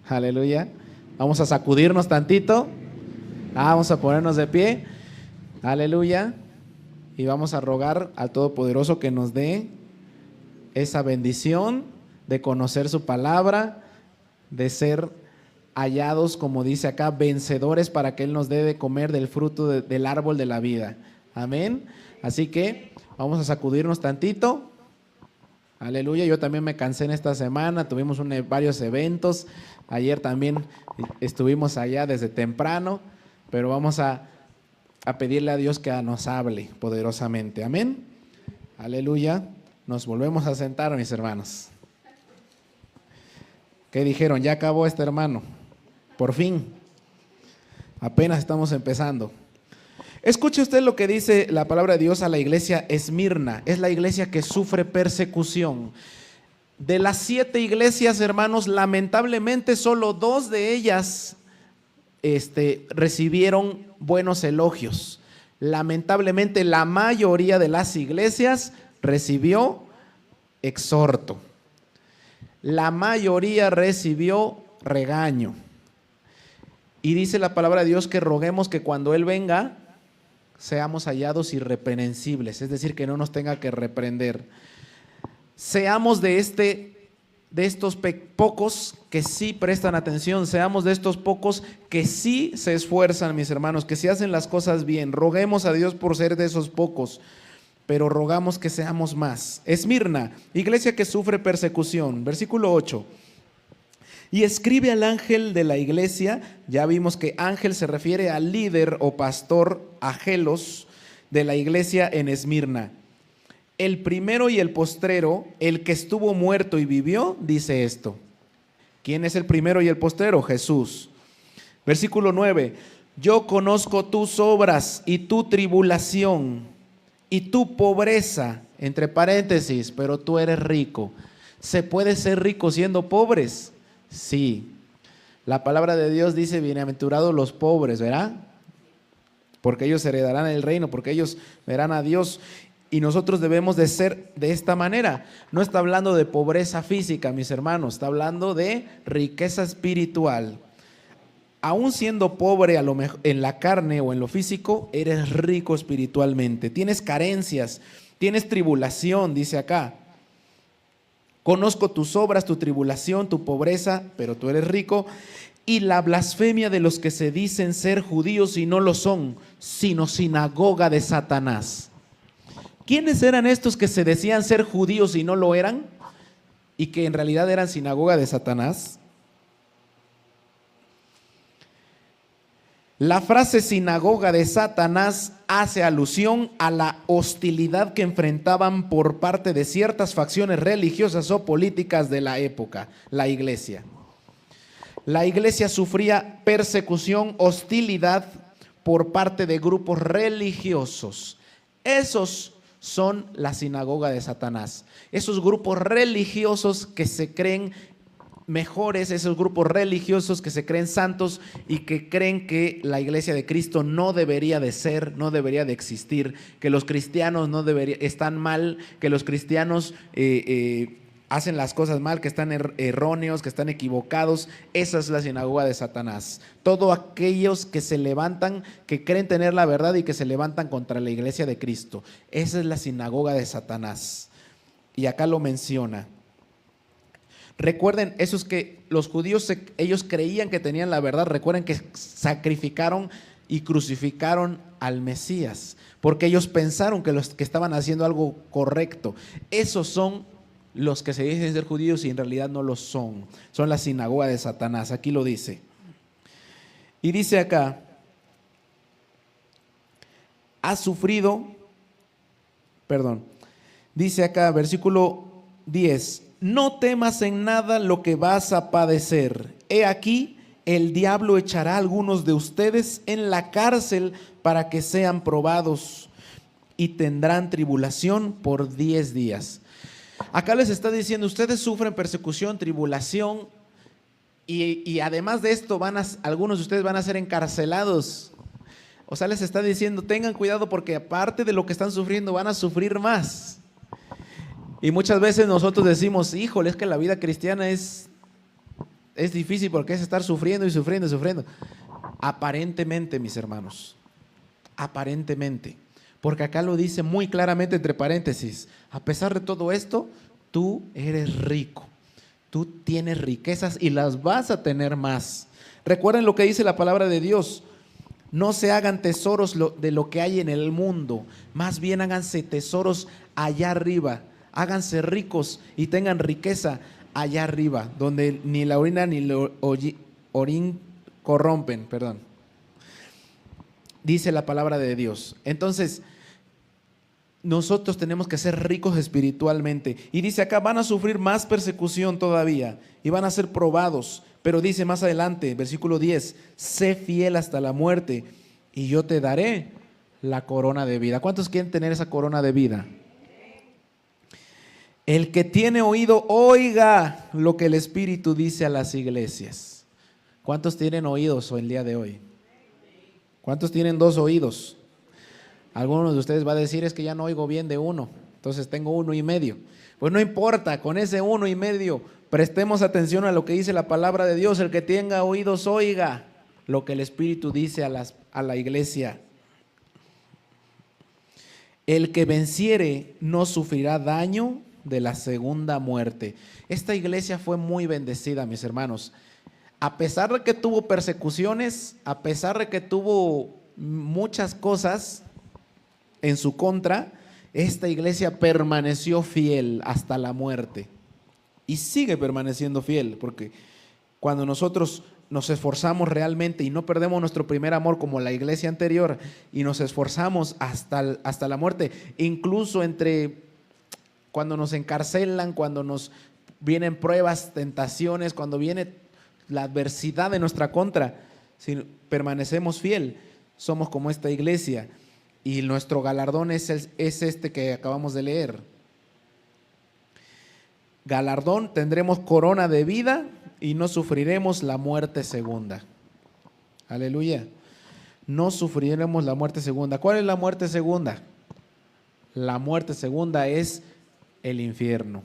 Speaker 1: Aleluya. Vamos a sacudirnos tantito. Vamos a ponernos de pie. Aleluya. Y vamos a rogar al Todopoderoso que nos dé esa bendición de conocer su palabra, de ser hallados, como dice acá, vencedores, para que Él nos dé de comer del fruto del árbol de la vida. Amén. Así que vamos a sacudirnos tantito. Aleluya. Yo también me cansé en esta semana. Tuvimos varios eventos. Ayer también estuvimos allá desde temprano. Pero vamos a pedirle a Dios que nos hable poderosamente. Amén. Aleluya. Nos volvemos a sentar, mis hermanos. ¿Qué dijeron? Ya acabó este hermano. Por fin. Apenas estamos empezando. Escuche usted lo que dice la palabra de Dios a la iglesia Esmirna. Es la iglesia que sufre persecución. De las 7 iglesias, hermanos, lamentablemente solo 2 de ellas recibieron buenos elogios. Lamentablemente la mayoría de las iglesias recibió exhorto. La mayoría recibió regaño. Y dice la palabra de Dios que roguemos que cuando Él venga seamos hallados irreprensibles, es decir, que no nos tenga que reprender. Seamos de estos pocos que sí prestan atención, seamos de estos pocos que sí se esfuerzan, mis hermanos, que sí hacen las cosas bien. Roguemos a Dios por ser de esos pocos, pero rogamos que seamos más. Esmirna, iglesia que sufre persecución, versículo 8. Y escribe al ángel de la iglesia. Ya vimos que ángel se refiere al líder o pastor Agelos de la iglesia en Esmirna. El primero y el postrero, el que estuvo muerto y vivió, dice esto. ¿Quién es el primero y el postrero? Jesús. Versículo 9. Yo conozco tus obras y tu tribulación y tu pobreza, entre paréntesis, pero tú eres rico. ¿Se puede ser rico siendo pobres? Sí. La palabra de Dios dice, bienaventurados los pobres, ¿verdad? Porque ellos heredarán el reino, porque ellos verán a Dios. Y nosotros debemos de ser de esta manera. No está hablando de pobreza física, mis hermanos, está hablando de riqueza espiritual. Aún siendo pobre a lo mejor en la carne o en lo físico, eres rico espiritualmente. Tienes carencias, tienes tribulación, dice acá. Conozco tus obras, tu tribulación, tu pobreza, pero tú eres rico. Y la blasfemia de los que se dicen ser judíos y no lo son, sino sinagoga de Satanás. ¿Quiénes eran estos que se decían ser judíos y no lo eran? Y que en realidad eran sinagoga de Satanás. La frase sinagoga de Satanás hace alusión a la hostilidad que enfrentaban por parte de ciertas facciones religiosas o políticas de la época, la iglesia. La iglesia sufría persecución, hostilidad por parte de grupos religiosos. Esos son la sinagoga de Satanás. Esos grupos religiosos que se creen mejores, esos grupos religiosos que se creen santos y que creen que la iglesia de Cristo no debería de ser, no debería de existir, que los cristianos no deberían, están mal, que los cristianos hacen las cosas mal, que están erróneos, que están equivocados. Esa es la sinagoga de Satanás. Todos aquellos que se levantan, que creen tener la verdad y que se levantan contra la iglesia de Cristo. Esa es la sinagoga de Satanás. Y acá lo menciona. Recuerden, esos que los judíos, ellos creían que tenían la verdad. Recuerden que sacrificaron y crucificaron al Mesías, porque ellos pensaron que los que estaban haciendo algo correcto. Esos son los que se dicen ser judíos y en realidad no lo son. Son la sinagoga de Satanás. Aquí lo dice. Y dice acá, dice acá, versículo 10, no temas en nada lo que vas a padecer. He aquí, el diablo echará a algunos de ustedes en la cárcel para que sean probados y tendrán tribulación por 10 días. Acá les está diciendo, ustedes sufren persecución, tribulación y además de esto algunos de ustedes van a ser encarcelados. O sea, les está diciendo, tengan cuidado porque aparte de lo que están sufriendo van a sufrir más. Y muchas veces nosotros decimos, híjole, es que la vida cristiana es difícil porque es estar sufriendo y sufriendo y sufriendo. Aparentemente, mis hermanos, aparentemente. Porque acá lo dice muy claramente entre paréntesis. A pesar de todo esto, tú eres rico. Tú tienes riquezas y las vas a tener más. Recuerden lo que dice la palabra de Dios. No se hagan tesoros de lo que hay en el mundo. Más bien háganse tesoros allá arriba. Háganse ricos y tengan riqueza allá arriba, donde ni la orina ni el orín corrompen, dice la palabra de Dios. Entonces, nosotros tenemos que ser ricos espiritualmente. Y dice acá, van a sufrir más persecución todavía y van a ser probados. Pero dice más adelante, versículo 10, sé fiel hasta la muerte y yo te daré la corona de vida. ¿Cuántos quieren tener esa corona de vida? El que tiene oído, oiga lo que el Espíritu dice a las iglesias. ¿Cuántos tienen oídos el día de hoy? ¿Cuántos tienen 2 oídos? Algunos de ustedes va a decir, es que ya no oigo bien de uno, entonces tengo 1.5. Pues no importa, con ese 1.5 prestemos atención a lo que dice la palabra de Dios. El que tenga oídos, oiga lo que el Espíritu dice a la iglesia. El que venciere no sufrirá daño de la segunda muerte. Esta iglesia fue muy bendecida, mis hermanos. A pesar de que tuvo persecuciones, a pesar de que tuvo muchas cosas en su contra, esta iglesia permaneció fiel hasta la muerte y sigue permaneciendo fiel, porque cuando nosotros nos esforzamos realmente y no perdemos nuestro primer amor como la iglesia anterior y nos esforzamos hasta la muerte, incluso cuando nos encarcelan, cuando nos vienen pruebas, tentaciones, cuando viene la adversidad de nuestra contra, si permanecemos fiel, somos como esta iglesia. Y nuestro galardón es este que acabamos de leer. Galardón, tendremos corona de vida y no sufriremos la muerte segunda. Aleluya. No sufriremos la muerte segunda. ¿Cuál es la muerte segunda? La muerte segunda es el infierno.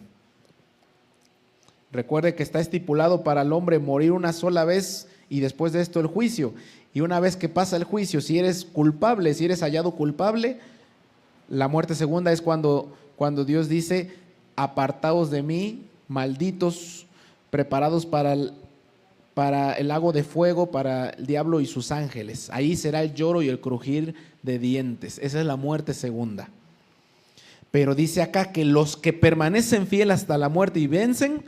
Speaker 1: Recuerde que está estipulado para el hombre morir una sola vez y después de esto el juicio. Y una vez que pasa el juicio, si eres culpable, si eres hallado culpable, la muerte segunda es cuando Dios dice: apartaos de mí, malditos, preparados para el lago de fuego, para el diablo y sus ángeles. Ahí será el lloro y el crujir de dientes. Esa es la muerte segunda. Pero dice acá que los que permanecen fieles hasta la muerte y vencen,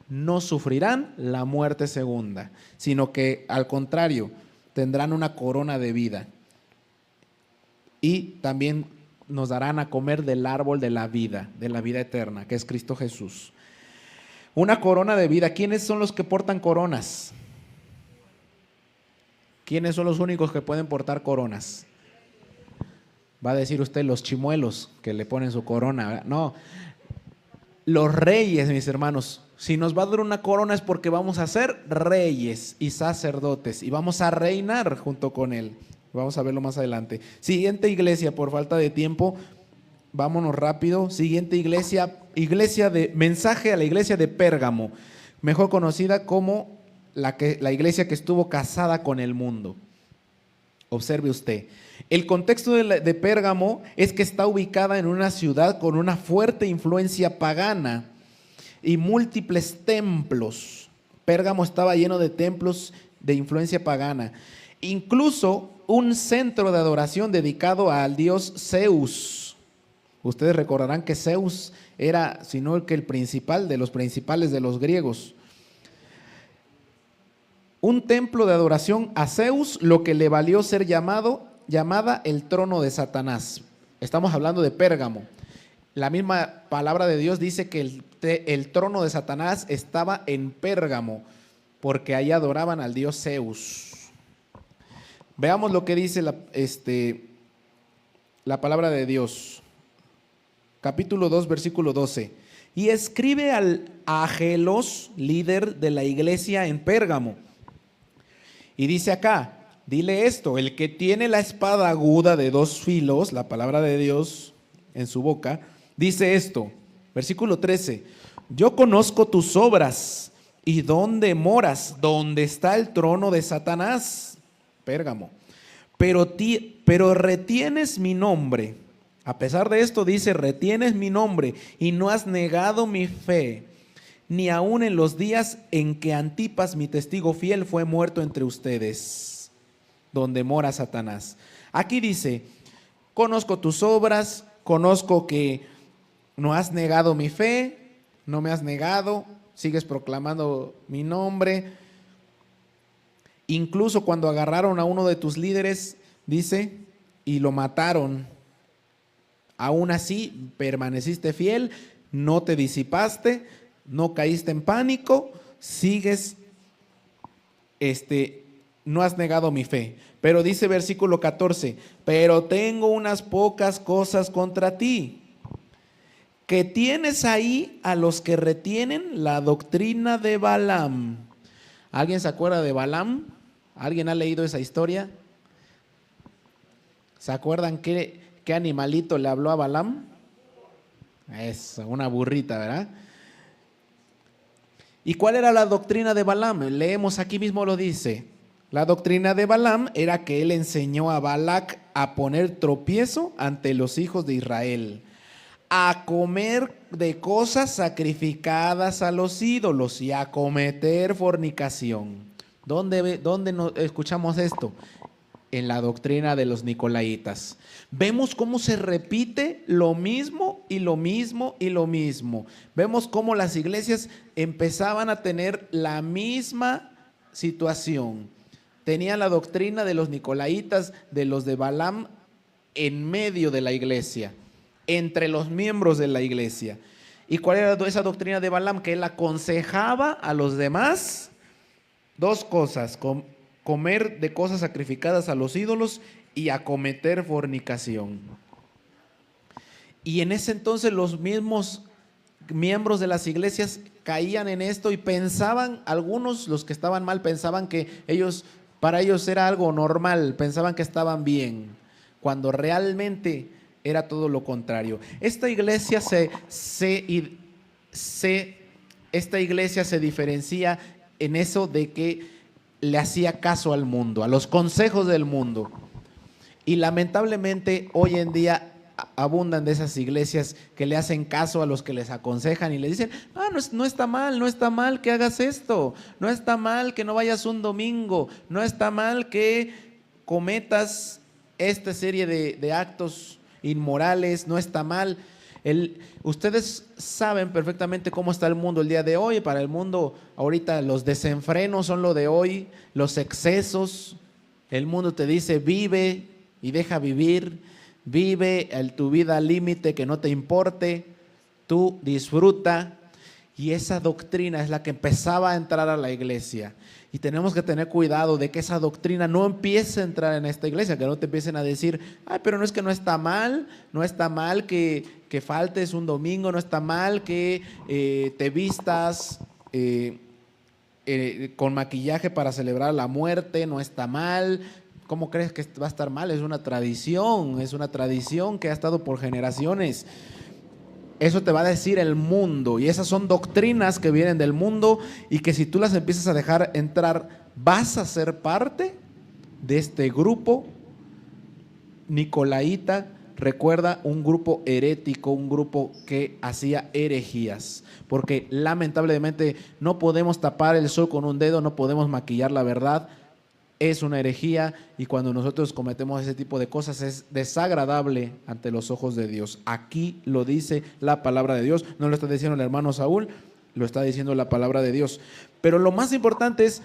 Speaker 1: no sufrirán la muerte segunda, sino que al contrario, tendrán una corona de vida. Y también nos darán a comer del árbol de la vida eterna, que es Cristo Jesús. Una corona de vida. ¿Quiénes son los que portan coronas? ¿Quiénes son los únicos que pueden portar coronas? Va a decir usted los chimuelos que le ponen su corona, ¿verdad? No, los reyes, mis hermanos. Si nos va a dar una corona es porque vamos a ser reyes y sacerdotes y vamos a reinar junto con él. Vamos a verlo más adelante. Siguiente iglesia, por falta de tiempo, vámonos rápido. Siguiente iglesia de mensaje a la iglesia de Pérgamo, mejor conocida como la iglesia que estuvo casada con el mundo. Observe usted. El contexto de Pérgamo es que está ubicada en una ciudad con una fuerte influencia pagana y múltiples templos. Pérgamo estaba lleno de templos de influencia pagana. Incluso un centro de adoración dedicado al dios Zeus. Ustedes recordarán que Zeus era, si no que el principal de los principales de los griegos. Un templo de adoración a Zeus, lo que le valió ser llamada el trono de Satanás. Estamos hablando de Pérgamo. La misma palabra de Dios dice que el trono de Satanás estaba en Pérgamo, porque ahí adoraban al dios Zeus. Veamos lo que dice la palabra de Dios. Capítulo 2, versículo 12. Y escribe a Agelos, líder de la iglesia en Pérgamo. Y dice acá, dile esto: el que tiene la espada aguda de dos filos, la palabra de Dios en su boca, dice esto, versículo 13, yo conozco tus obras y dónde moras, dónde está el trono de Satanás, Pérgamo, pero retienes mi nombre. A pesar de esto dice, retienes mi nombre y no has negado mi fe, ni aun en los días en que Antipas, mi testigo fiel, fue muerto entre ustedes, donde mora Satanás. Aquí dice, conozco tus obras, conozco que no has negado mi fe, no me has negado, sigues proclamando mi nombre. Incluso cuando agarraron a uno de tus líderes, dice, y lo mataron, aún así permaneciste fiel, no te disipaste, no caíste en pánico, sigues, no has negado mi fe. Pero dice versículo 14, pero tengo unas pocas cosas contra ti, que tienes ahí a los que retienen la doctrina de Balaam. ¿Alguien se acuerda de Balaam? ¿Alguien ha leído esa historia? ¿Se acuerdan qué animalito le habló a Balaam? Es una burrita, ¿verdad? ¿Y cuál era la doctrina de Balaam? Leemos aquí mismo, lo dice. La doctrina de Balaam era que él enseñó a Balac a poner tropiezo ante los hijos de Israel, a comer de cosas sacrificadas a los ídolos y a cometer fornicación. ¿Dónde escuchamos esto? En la doctrina de los nicolaitas. Vemos cómo se repite lo mismo y lo mismo y lo mismo. Vemos cómo las iglesias empezaban a tener la misma situación. Tenían la doctrina de los nicolaitas, de los de Balaam, en medio de la iglesia, entre los miembros de la iglesia. ¿Y cuál era esa doctrina de Balaam? Que él aconsejaba a los demás dos cosas: comer de cosas sacrificadas a los ídolos y a cometer fornicación. Y en ese entonces los mismos miembros de las iglesias caían en esto y pensaban, algunos, los que estaban mal, pensaban que para ellos era algo normal, pensaban que estaban bien, cuando realmente era todo lo contrario. Esta iglesia esta iglesia se diferencia en eso de que le hacía caso al mundo, a los consejos del mundo. Y lamentablemente hoy en día abundan de esas iglesias que le hacen caso a los que les aconsejan y les dicen, no está mal que hagas esto, no está mal que no vayas un domingo, no está mal que cometas esta serie de actos inmorales, no está mal. Ustedes saben perfectamente cómo está el mundo el día de hoy. Para el mundo ahorita los desenfrenos son lo de hoy, los excesos. El mundo te dice vive y deja vivir, vive tu vida al límite, que no te importe, tú disfruta. Y esa doctrina es la que empezaba a entrar a la iglesia. Y tenemos que tener cuidado de que esa doctrina no empiece a entrar en esta iglesia, que no te empiecen a decir, pero no es que no está mal que faltes un domingo, no está mal que te vistas con maquillaje para celebrar la muerte, no está mal. ¿Cómo crees que va a estar mal? Es una tradición que ha estado por generaciones. Eso te va a decir el mundo, y esas son doctrinas que vienen del mundo y que si tú las empiezas a dejar entrar, vas a ser parte de este grupo nicolaíta. Recuerda, un grupo herético, un grupo que hacía herejías, porque lamentablemente no podemos tapar el sol con un dedo, no podemos maquillar la verdad. Es una herejía, y cuando nosotros cometemos ese tipo de cosas es desagradable ante los ojos de Dios. Aquí lo dice la palabra de Dios, no lo está diciendo el hermano Saúl, lo está diciendo la palabra de Dios. Pero lo más importante es,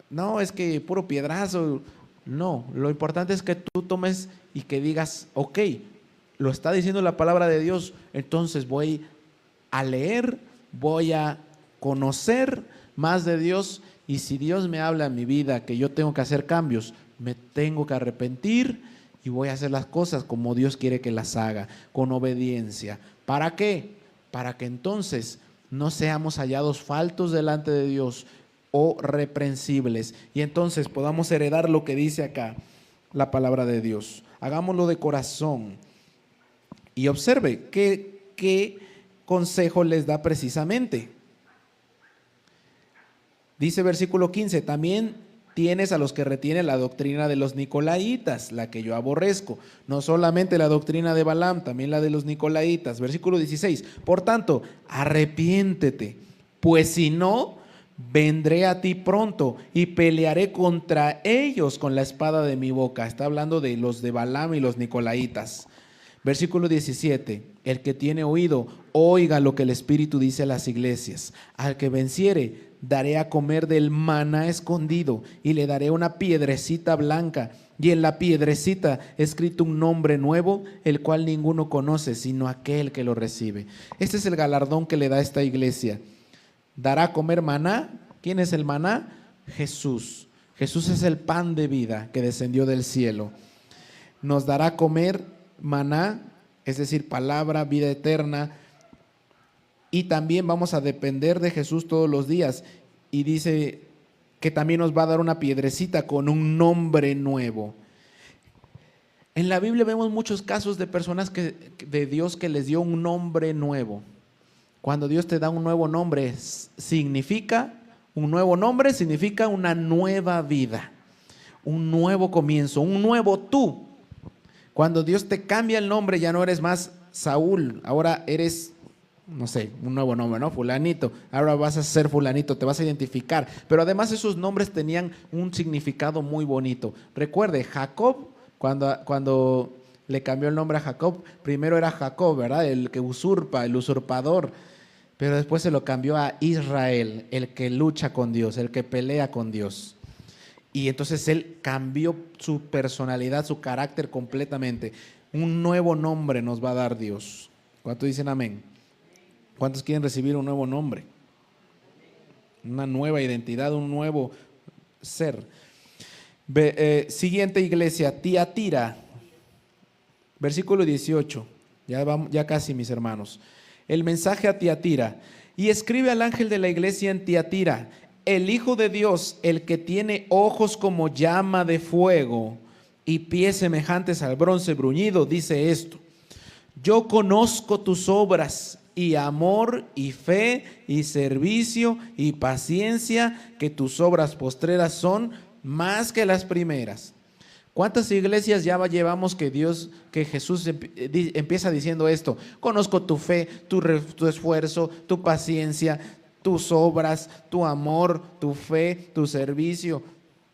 Speaker 1: no, es que puro piedrazo. No, lo importante es que tú tomes y que digas, ok, lo está diciendo la palabra de Dios, entonces voy a leer, voy a conocer más de Dios. Y si Dios me habla en mi vida que yo tengo que hacer cambios, me tengo que arrepentir y voy a hacer las cosas como Dios quiere que las haga, con obediencia. ¿Para qué? Para que entonces no seamos hallados faltos delante de Dios o reprensibles, y entonces podamos heredar lo que dice acá la palabra de Dios. Hagámoslo de corazón. Y observe qué consejo les da precisamente. Dice versículo 15, también tienes a los que retienen la doctrina de los nicolaítas, la que yo aborrezco. No solamente la doctrina de Balaam, también la de los nicolaítas. Versículo 16, por tanto, arrepiéntete, pues si no, vendré a ti pronto y pelearé contra ellos con la espada de mi boca. Está hablando de los de Balaam y los nicolaítas. Versículo 17, el que tiene oído, oiga lo que el Espíritu dice a las iglesias. Al que venciere, daré a comer del maná escondido y le daré una piedrecita blanca, y en la piedrecita escrito un nombre nuevo, el cual ninguno conoce sino aquel que lo recibe. Este es el galardón que le da esta iglesia. Dará a comer maná. ¿Quién es el maná? Jesús. Jesús es el pan de vida que descendió del cielo. Nos dará a comer maná, es decir, palabra, vida eterna. Y también vamos a depender de Jesús todos los días. Y dice que también nos va a dar una piedrecita con un nombre nuevo. En la Biblia vemos muchos casos de personas de Dios que les dio un nombre nuevo. Cuando Dios te da un nuevo nombre, significa una nueva vida, un nuevo comienzo, un nuevo tú. Cuando Dios te cambia el nombre, ya no eres más Saúl, ahora eres, no sé, un nuevo nombre, ¿no? Fulanito, ahora vas a ser fulanito, te vas a identificar. Pero además esos nombres tenían un significado muy bonito. Recuerde, Jacob, cuando le cambió el nombre a Jacob, primero era Jacob, ¿verdad? El que usurpa, el usurpador. Pero después se lo cambió a Israel, el que lucha con Dios, el que pelea con Dios. Y entonces él cambió su personalidad, su carácter completamente. Un nuevo nombre nos va a dar Dios. ¿Cuántos dicen amén? ¿Cuántos quieren recibir un nuevo nombre? Una nueva identidad, un nuevo ser. Siguiente iglesia, Tiatira, versículo 18. Ya casi, mis hermanos. El mensaje a Tiatira. Y escribe al ángel de la iglesia en Tiatira: el Hijo de Dios, el que tiene ojos como llama de fuego y pies semejantes al bronce bruñido, dice esto: yo conozco tus obras y amor y fe y servicio y paciencia, que tus obras postreras son más que las primeras. ¿Cuántas iglesias ya llevamos que Jesús empieza diciendo esto? Conozco tu fe, tu esfuerzo, tu paciencia, tus obras, tu amor, tu fe, tu servicio,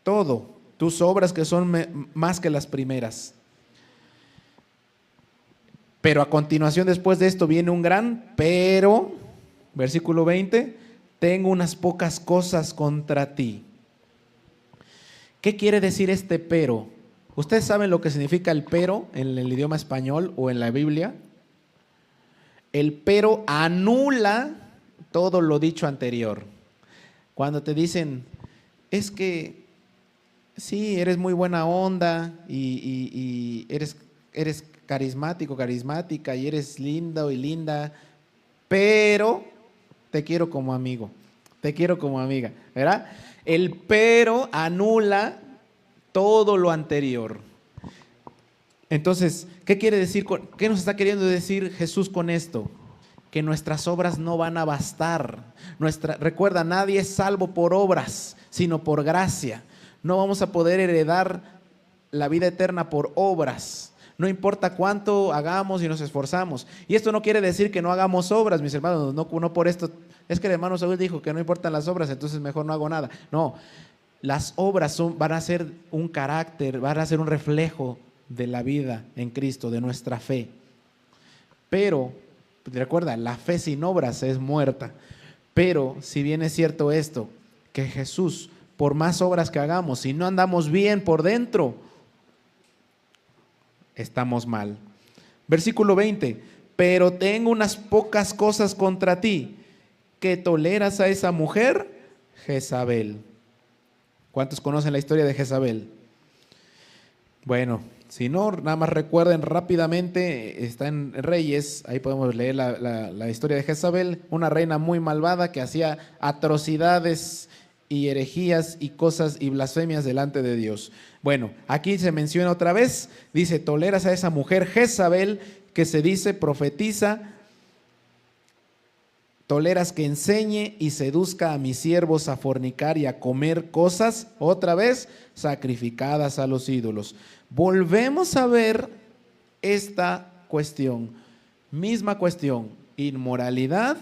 Speaker 1: todo, tus obras que son más que las primeras. Pero a continuación, después de esto, viene un gran pero, versículo 20, tengo unas pocas cosas contra ti. ¿Qué quiere decir este pero? ¿Ustedes saben lo que significa el pero en el idioma español o en la Biblia? El pero anula todo lo dicho anterior. Cuando te dicen, es que sí, eres muy buena onda y eres carismático, carismática y eres lindo y linda, pero te quiero como amigo, te quiero como amiga, ¿verdad? El pero anula todo lo anterior. Entonces, ¿qué quiere decir? ¿Qué nos está queriendo decir Jesús con esto? Que nuestras obras no van a bastar. Recuerda, nadie es salvo por obras, sino por gracia. No vamos a poder heredar la vida eterna por obras. No importa cuánto hagamos y nos esforzamos. Y esto no quiere decir que no hagamos obras, mis hermanos. No por esto. Es que el hermano Saúl dijo que no importan las obras, entonces mejor no hago nada. No, las obras van a ser un carácter, van a ser un reflejo de la vida en Cristo, de nuestra fe. Pero, recuerda, la fe sin obras es muerta. Pero si bien es cierto esto, que Jesús, por más obras que hagamos, si no andamos bien por dentro, estamos mal. Versículo 20, pero tengo unas pocas cosas contra ti, que toleras a esa mujer, Jezabel. ¿Cuántos conocen la historia de Jezabel? Bueno, si no, nada más recuerden rápidamente, está en Reyes, ahí podemos leer la historia de Jezabel, una reina muy malvada que hacía atrocidades y herejías y cosas y blasfemias delante de Dios. Bueno, aquí se menciona otra vez, dice, toleras a esa mujer Jezabel, que se dice, profetiza, toleras que enseñe y seduzca a mis siervos a fornicar y a comer cosas, otra vez, sacrificadas a los ídolos. Volvemos a ver esta cuestión, misma cuestión, inmoralidad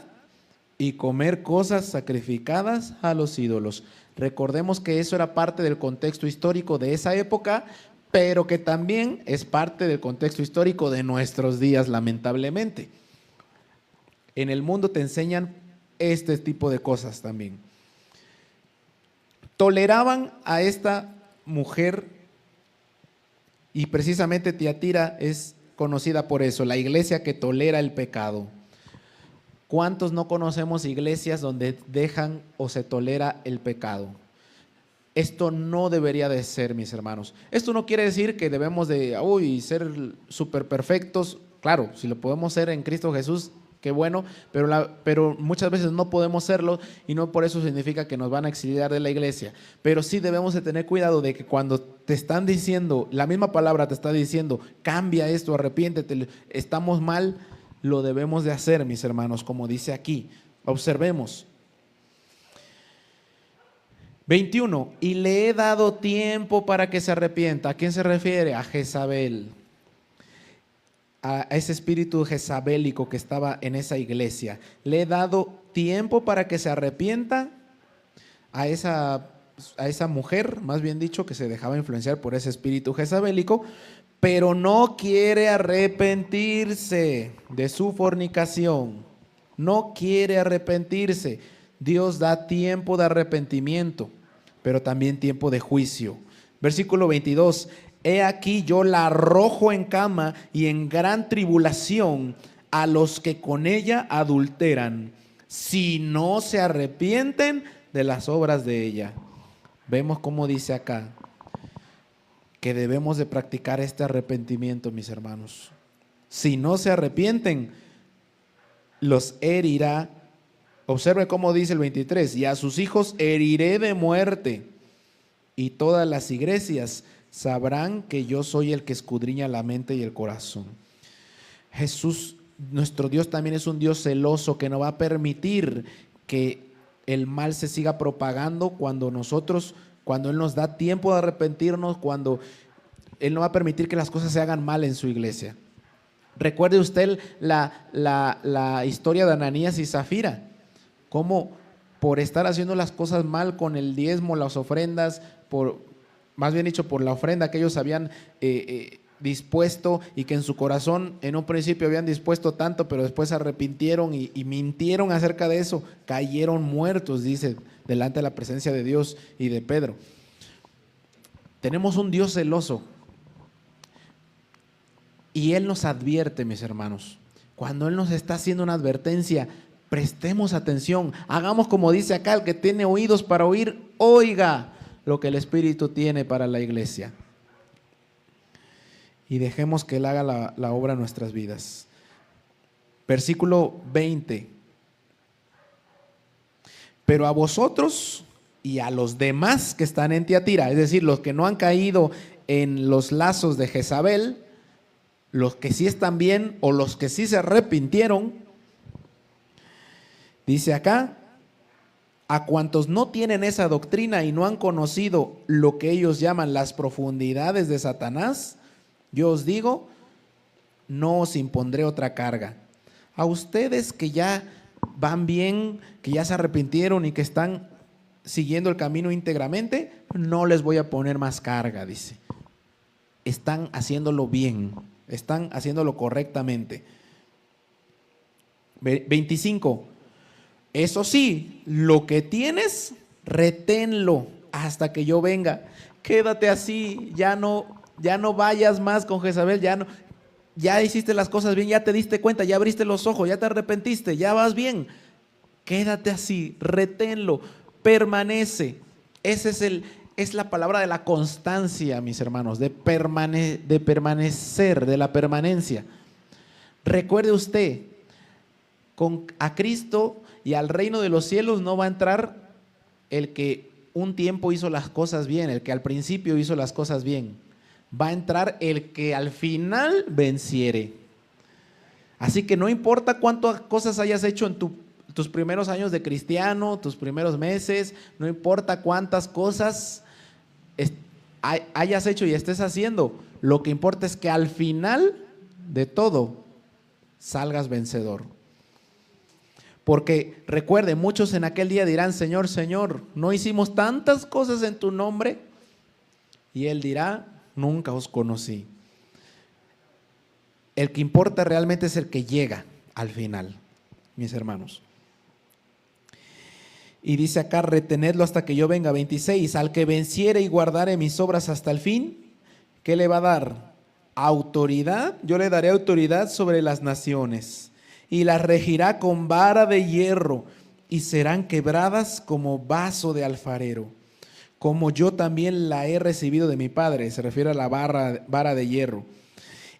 Speaker 1: y comer cosas sacrificadas a los ídolos. Recordemos que eso era parte del contexto histórico de esa época, pero que también es parte del contexto histórico de nuestros días, lamentablemente. En el mundo te enseñan este tipo de cosas también. Toleraban a esta mujer y precisamente Tiatira es conocida por eso, la iglesia que tolera el pecado. ¿Cuántos no conocemos iglesias donde dejan o se tolera el pecado? Esto no debería de ser, mis hermanos. Esto no quiere decir que debemos de ser súper perfectos. Claro, si lo podemos ser en Cristo Jesús, qué bueno, pero muchas veces no podemos serlo y no por eso significa que nos van a exiliar de la iglesia. Pero sí debemos de tener cuidado de que cuando te están diciendo, la misma palabra te está diciendo, cambia esto, arrepiéntete, estamos mal, lo debemos de hacer, mis hermanos, como dice aquí. Observemos. 21, y le he dado tiempo para que se arrepienta. ¿A quién se refiere? A Jezabel. A ese espíritu jezabélico que estaba en esa iglesia. Le he dado tiempo para que se arrepienta a esa mujer, más bien dicho, que se dejaba influenciar por ese espíritu jezabélico, pero no quiere arrepentirse de su fornicación. No quiere arrepentirse. Dios da tiempo de arrepentimiento, pero también tiempo de juicio. Versículo 22. He aquí yo la arrojo en cama y en gran tribulación a los que con ella adulteran, si no se arrepienten de las obras de ella. Vemos cómo dice acá. que debemos de practicar este arrepentimiento, mis hermanos. Si no se arrepienten, los herirá. Observe cómo dice el 23, y a sus hijos heriré de muerte, y todas las iglesias sabrán que yo soy el que escudriña la mente y el corazón. Jesús, nuestro Dios, también es un Dios celoso que no va a permitir que el mal se siga propagando cuando Él nos da tiempo de arrepentirnos, cuando Él no va a permitir que las cosas se hagan mal en su iglesia. Recuerde usted la historia de Ananías y Zafira, cómo por estar haciendo las cosas mal con el diezmo, las ofrendas, más bien dicho, por la ofrenda que ellos habían dispuesto y que en su corazón en un principio habían dispuesto tanto, pero después se arrepintieron y mintieron acerca de eso, cayeron muertos, dice, delante de la presencia de Dios y de Pedro. Tenemos un Dios celoso y Él nos advierte, mis hermanos. Cuando Él nos está haciendo una advertencia, prestemos atención, hagamos como dice acá: el que tiene oídos para oír, oiga lo que el Espíritu tiene para la iglesia. Y dejemos que Él haga la obra en nuestras vidas. Versículo 20. Pero a vosotros y a los demás que están en Tiatira, es decir, los que no han caído en los lazos de Jezabel, los que sí están bien o los que sí se arrepintieron, dice acá: a cuantos no tienen esa doctrina y no han conocido lo que ellos llaman las profundidades de Satanás, yo os digo, no os impondré otra carga. A ustedes que ya van bien, que ya se arrepintieron y que están siguiendo el camino íntegramente, no les voy a poner más carga, dice. Están haciéndolo bien, están haciéndolo correctamente. 25. Eso sí, lo que tienes, reténlo hasta que yo venga. Quédate así, ya no vayas más con Jezabel, ya hiciste las cosas bien, ya te diste cuenta, ya abriste los ojos, ya te arrepentiste, ya vas bien. Quédate así, reténlo, permanece. Es la palabra de la constancia, mis hermanos, de permanecer, de la permanencia. Recuerde usted, a Cristo y al reino de los cielos no va a entrar el que un tiempo hizo las cosas bien, el que al principio hizo las cosas bien. Va a entrar el que al final venciere. Así que no importa cuántas cosas hayas hecho en tus primeros años de cristiano, tus primeros meses, no importa cuántas cosas hayas hecho y estés haciendo, lo que importa es que al final de todo salgas vencedor. Porque recuerde, muchos en aquel día dirán: Señor, Señor, ¿no hicimos tantas cosas en tu nombre? Y Él dirá: nunca os conocí. El que importa realmente es el que llega al final, mis hermanos. Y dice acá: retenedlo hasta que yo venga. 26. Al que venciere y guardare mis obras hasta el fin, ¿qué le va a dar? Autoridad. Yo le daré autoridad sobre las naciones, y las regirá con vara de hierro, y serán quebradas como vaso de alfarero, como yo también la he recibido de mi Padre. Se refiere a la vara de hierro.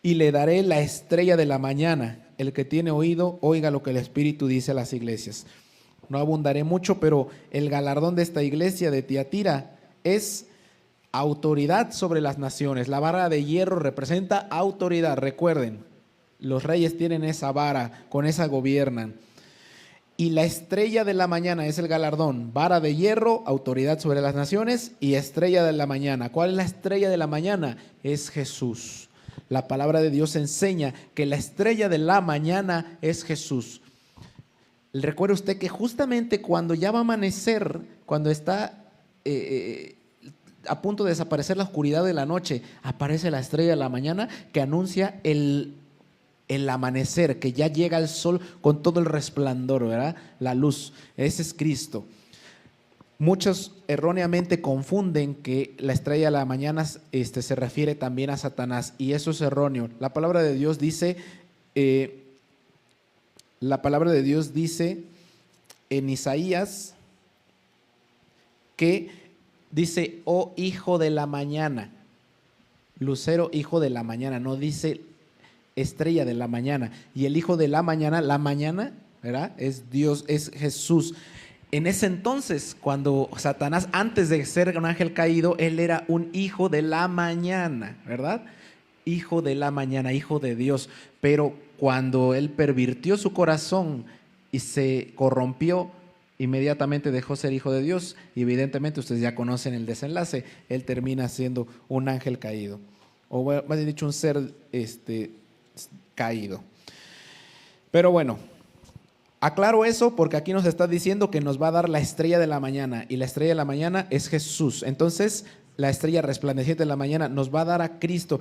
Speaker 1: Y le daré la estrella de la mañana. El que tiene oído, oiga lo que el Espíritu dice a las iglesias. No abundaré mucho, pero el galardón de esta iglesia de Tiatira es autoridad sobre las naciones. La vara de hierro representa autoridad. Recuerden, los reyes tienen esa vara, con esa gobiernan. Y la estrella de la mañana es el galardón: vara de hierro, autoridad sobre las naciones, y estrella de la mañana. ¿Cuál es la estrella de la mañana? Es Jesús. La palabra de Dios enseña que la estrella de la mañana es Jesús. Recuerde usted que justamente cuando ya va a amanecer, cuando está a punto de desaparecer la oscuridad de la noche, aparece la estrella de la mañana que anuncia el amanecer, que ya llega el sol con todo el resplandor, ¿verdad? La luz. Ese es Cristo. Muchos erróneamente confunden que la estrella de la mañana se refiere también a Satanás, y eso es erróneo. La palabra de Dios dice en Isaías que dice: oh hijo de la mañana. lucero, hijo de la mañana, no dice estrella de la mañana. Y el hijo de la mañana, ¿verdad? Es Dios, es Jesús. En ese entonces, cuando Satanás, antes de ser un ángel caído, él era un hijo de la mañana, ¿verdad? Hijo de la mañana, hijo de Dios. Pero cuando él pervirtió su corazón y se corrompió, inmediatamente dejó ser hijo de Dios. Y evidentemente ustedes ya conocen el desenlace. Él termina siendo un ángel caído. O más bien dicho, un ser caído. Pero bueno, aclaro eso porque aquí nos está diciendo que nos va a dar la estrella de la mañana, y la estrella de la mañana es Jesús. Entonces, la estrella resplandeciente de la mañana nos va a dar a Cristo.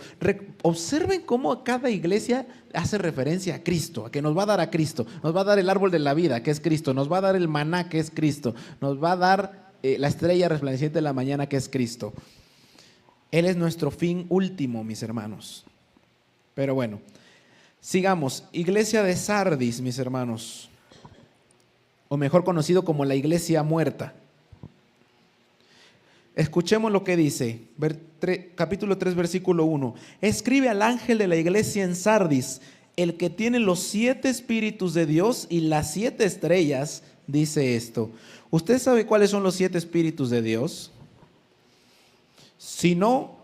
Speaker 1: Observen cómo cada iglesia hace referencia a Cristo, a que nos va a dar a Cristo. Nos va a dar el árbol de la vida, que es Cristo. Nos va a dar el maná, que es Cristo. Nos va a dar la estrella resplandeciente de la mañana, que es Cristo. Él es nuestro fin último, mis hermanos. Pero bueno, sigamos. Iglesia de Sardis, mis hermanos, o mejor conocido como la iglesia muerta. Escuchemos lo que dice, capítulo 3, versículo 1. Escribe al ángel de la iglesia en Sardis, el que tiene los 7 espíritus de Dios y las 7 estrellas, dice esto. ¿Usted sabe cuáles son los 7 espíritus de Dios? Si no,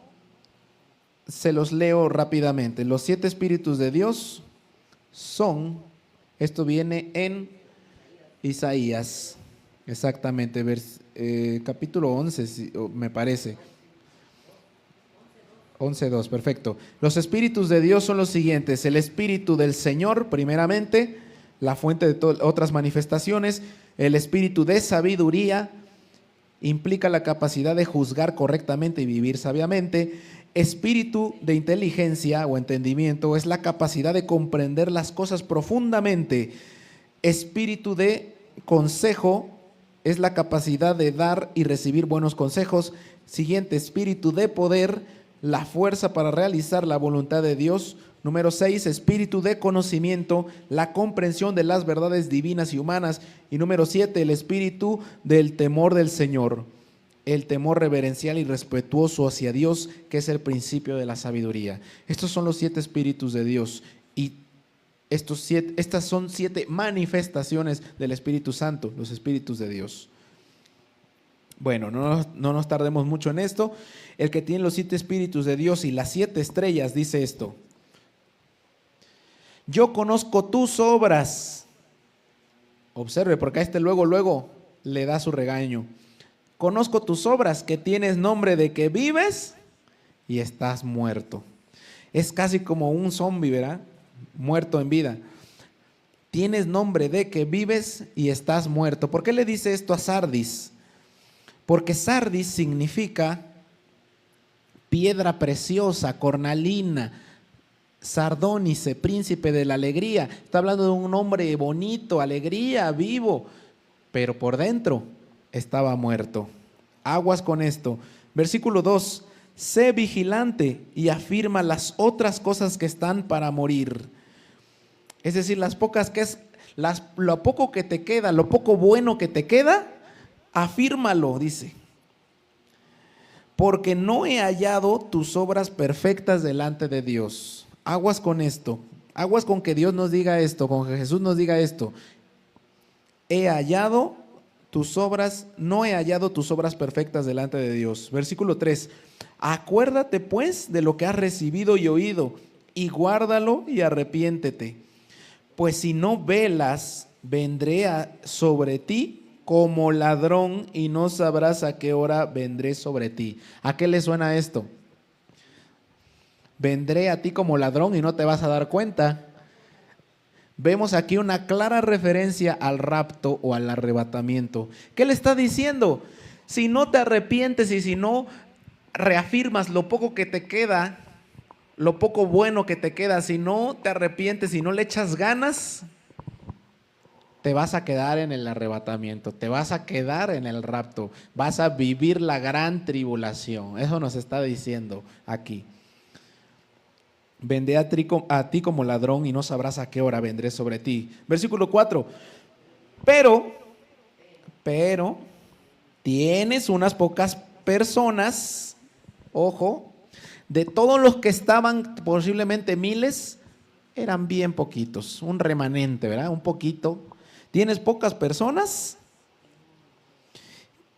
Speaker 1: se los leo rápidamente. Los 7 espíritus de Dios son, esto viene en Isaías, exactamente, capítulo 11, me parece. 11:2, perfecto. Los espíritus de Dios son los siguientes: el espíritu del Señor, primeramente, la fuente de otras manifestaciones. El espíritu de sabiduría implica la capacidad de juzgar correctamente y vivir sabiamente. Espíritu de inteligencia o entendimiento es la capacidad de comprender las cosas profundamente. Espíritu de consejo es la capacidad de dar y recibir buenos consejos. Siguiente, espíritu de poder, la fuerza para realizar la voluntad de Dios. Número 6, espíritu de conocimiento, la comprensión de las verdades divinas y humanas. Y número 7, el espíritu del temor del Señor, el temor reverencial y respetuoso hacia Dios, que es el principio de la sabiduría. Estos son los 7 espíritus de Dios, y estas son 7 manifestaciones del Espíritu Santo, los espíritus de Dios. Bueno, no nos tardemos mucho en esto. El que tiene los 7 espíritus de Dios y las 7 estrellas dice esto: yo conozco tus obras. Observe, porque a luego le da su regaño. Conozco tus obras, que tienes nombre de que vives y estás muerto. Es casi como un zombie, ¿verdad? Muerto en vida. Tienes nombre de que vives y estás muerto. ¿Por qué le dice esto a Sardis? Porque Sardis significa piedra preciosa, cornalina, sardónice, príncipe de la alegría. Está hablando de un hombre bonito, alegría, vivo, pero por dentro estaba muerto. Aguas con esto. Versículo 2. Sé vigilante y afirma las otras cosas que están para morir. Es decir, lo poco que te queda, lo poco bueno que te queda, afírmalo, dice. Porque no he hallado tus obras perfectas delante de Dios. Aguas con esto. Aguas con que Dios nos diga esto, con que Jesús nos diga esto. No he hallado tus obras perfectas delante de Dios. Versículo 3. Acuérdate pues de lo que has recibido y oído, y guárdalo y arrepiéntete. Pues si no velas, vendré sobre ti como ladrón, y no sabrás a qué hora vendré sobre ti. ¿A qué le suena esto? Vendré a ti como ladrón y no te vas a dar cuenta. Vemos aquí una clara referencia al rapto o al arrebatamiento. ¿Qué le está diciendo? Si no te arrepientes y si no reafirmas lo poco que te queda, lo poco bueno que te queda, si no te arrepientes y no le echas ganas, te vas a quedar en el arrebatamiento, te vas a quedar en el rapto, vas a vivir la gran tribulación. Eso nos está diciendo aquí. Vendré a ti como ladrón y no sabrás a qué hora vendré sobre ti. Versículo 4. Pero tienes unas pocas personas, ojo, De todos los que estaban, posiblemente miles, eran bien poquitos, un remanente, ¿verdad? Un poquito. Tienes pocas personas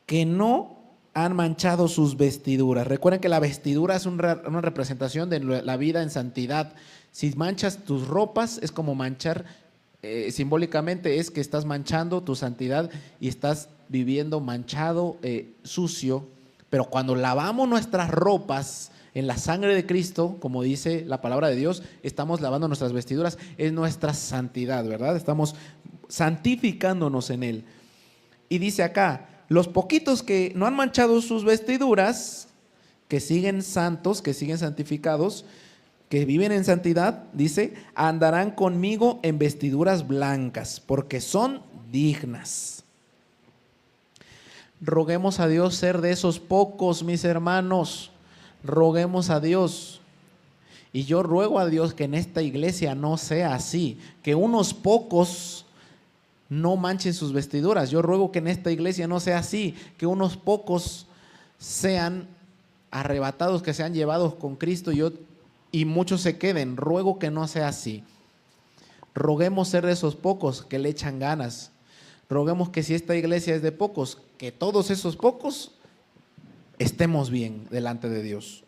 Speaker 1: que no han manchado sus vestiduras. Recuerden que la vestidura es una representación de la vida en santidad. Si manchas tus ropas, es como manchar, simbólicamente es que estás manchando tu santidad y estás viviendo manchado, sucio. Pero cuando lavamos nuestras ropas en la sangre de Cristo, como dice la palabra de Dios, estamos lavando nuestras vestiduras, es nuestra santidad, ¿verdad? Estamos santificándonos en Él. Y dice acá, los poquitos que no han manchado sus vestiduras, que siguen santos, que siguen santificados, que viven en santidad, dice, andarán conmigo en vestiduras blancas, porque son dignas. Roguemos a Dios ser de esos pocos, mis hermanos. Roguemos a Dios. Y yo ruego a Dios que en esta iglesia no sea así, que unos pocos no manchen sus vestiduras. Yo ruego que en esta iglesia no sea así, que unos pocos sean arrebatados, que sean llevados con Cristo y muchos se queden. Ruego que no sea así. Roguemos ser de esos pocos que le echan ganas. Roguemos que si esta iglesia es de pocos, que todos esos pocos estemos bien delante de Dios.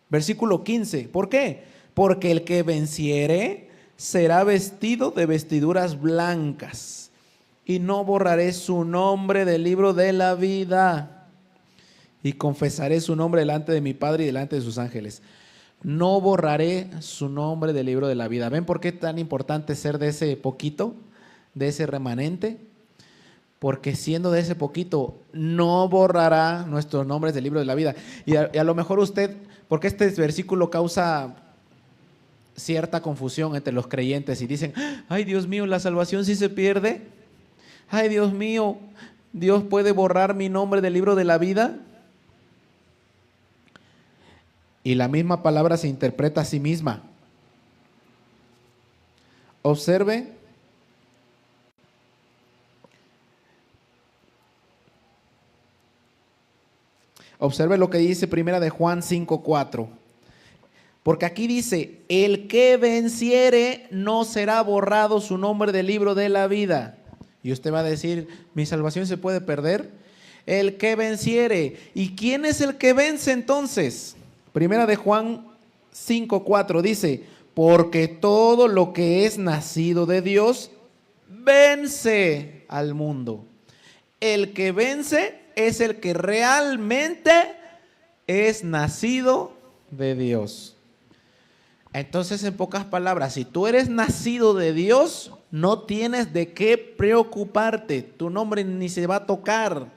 Speaker 1: Versículo 15. ¿Por qué? Porque el que venciere será vestido de vestiduras blancas, y no borraré su nombre del libro de la vida, y confesaré su nombre delante de mi Padre y delante de sus ángeles. No borraré su nombre del libro de la vida. ¿Ven por qué es tan importante ser de ese poquito, de ese remanente? Porque siendo de ese poquito, no borrará nuestros nombres del libro de la vida. Y a lo mejor usted, porque este versículo causa cierta confusión entre los creyentes y dicen, ay Dios mío, la salvación sí se pierde. Ay Dios mío, ¿Dios puede borrar mi nombre del libro de la vida? Y la misma palabra se interpreta a sí misma. Observe lo que dice primera de Juan 5:4. Porque aquí dice, el que venciere no será borrado su nombre del libro de la vida. Y usted va a decir, ¿mi salvación se puede perder? El que venciere. ¿Y quién es el que vence entonces? Primera de Juan 5:4 dice, porque todo lo que es nacido de Dios vence al mundo. El que vence es el que realmente es nacido de Dios. Entonces, en pocas palabras, si tú eres nacido de Dios, no tienes de qué preocuparte. Tu nombre ni se va a tocar.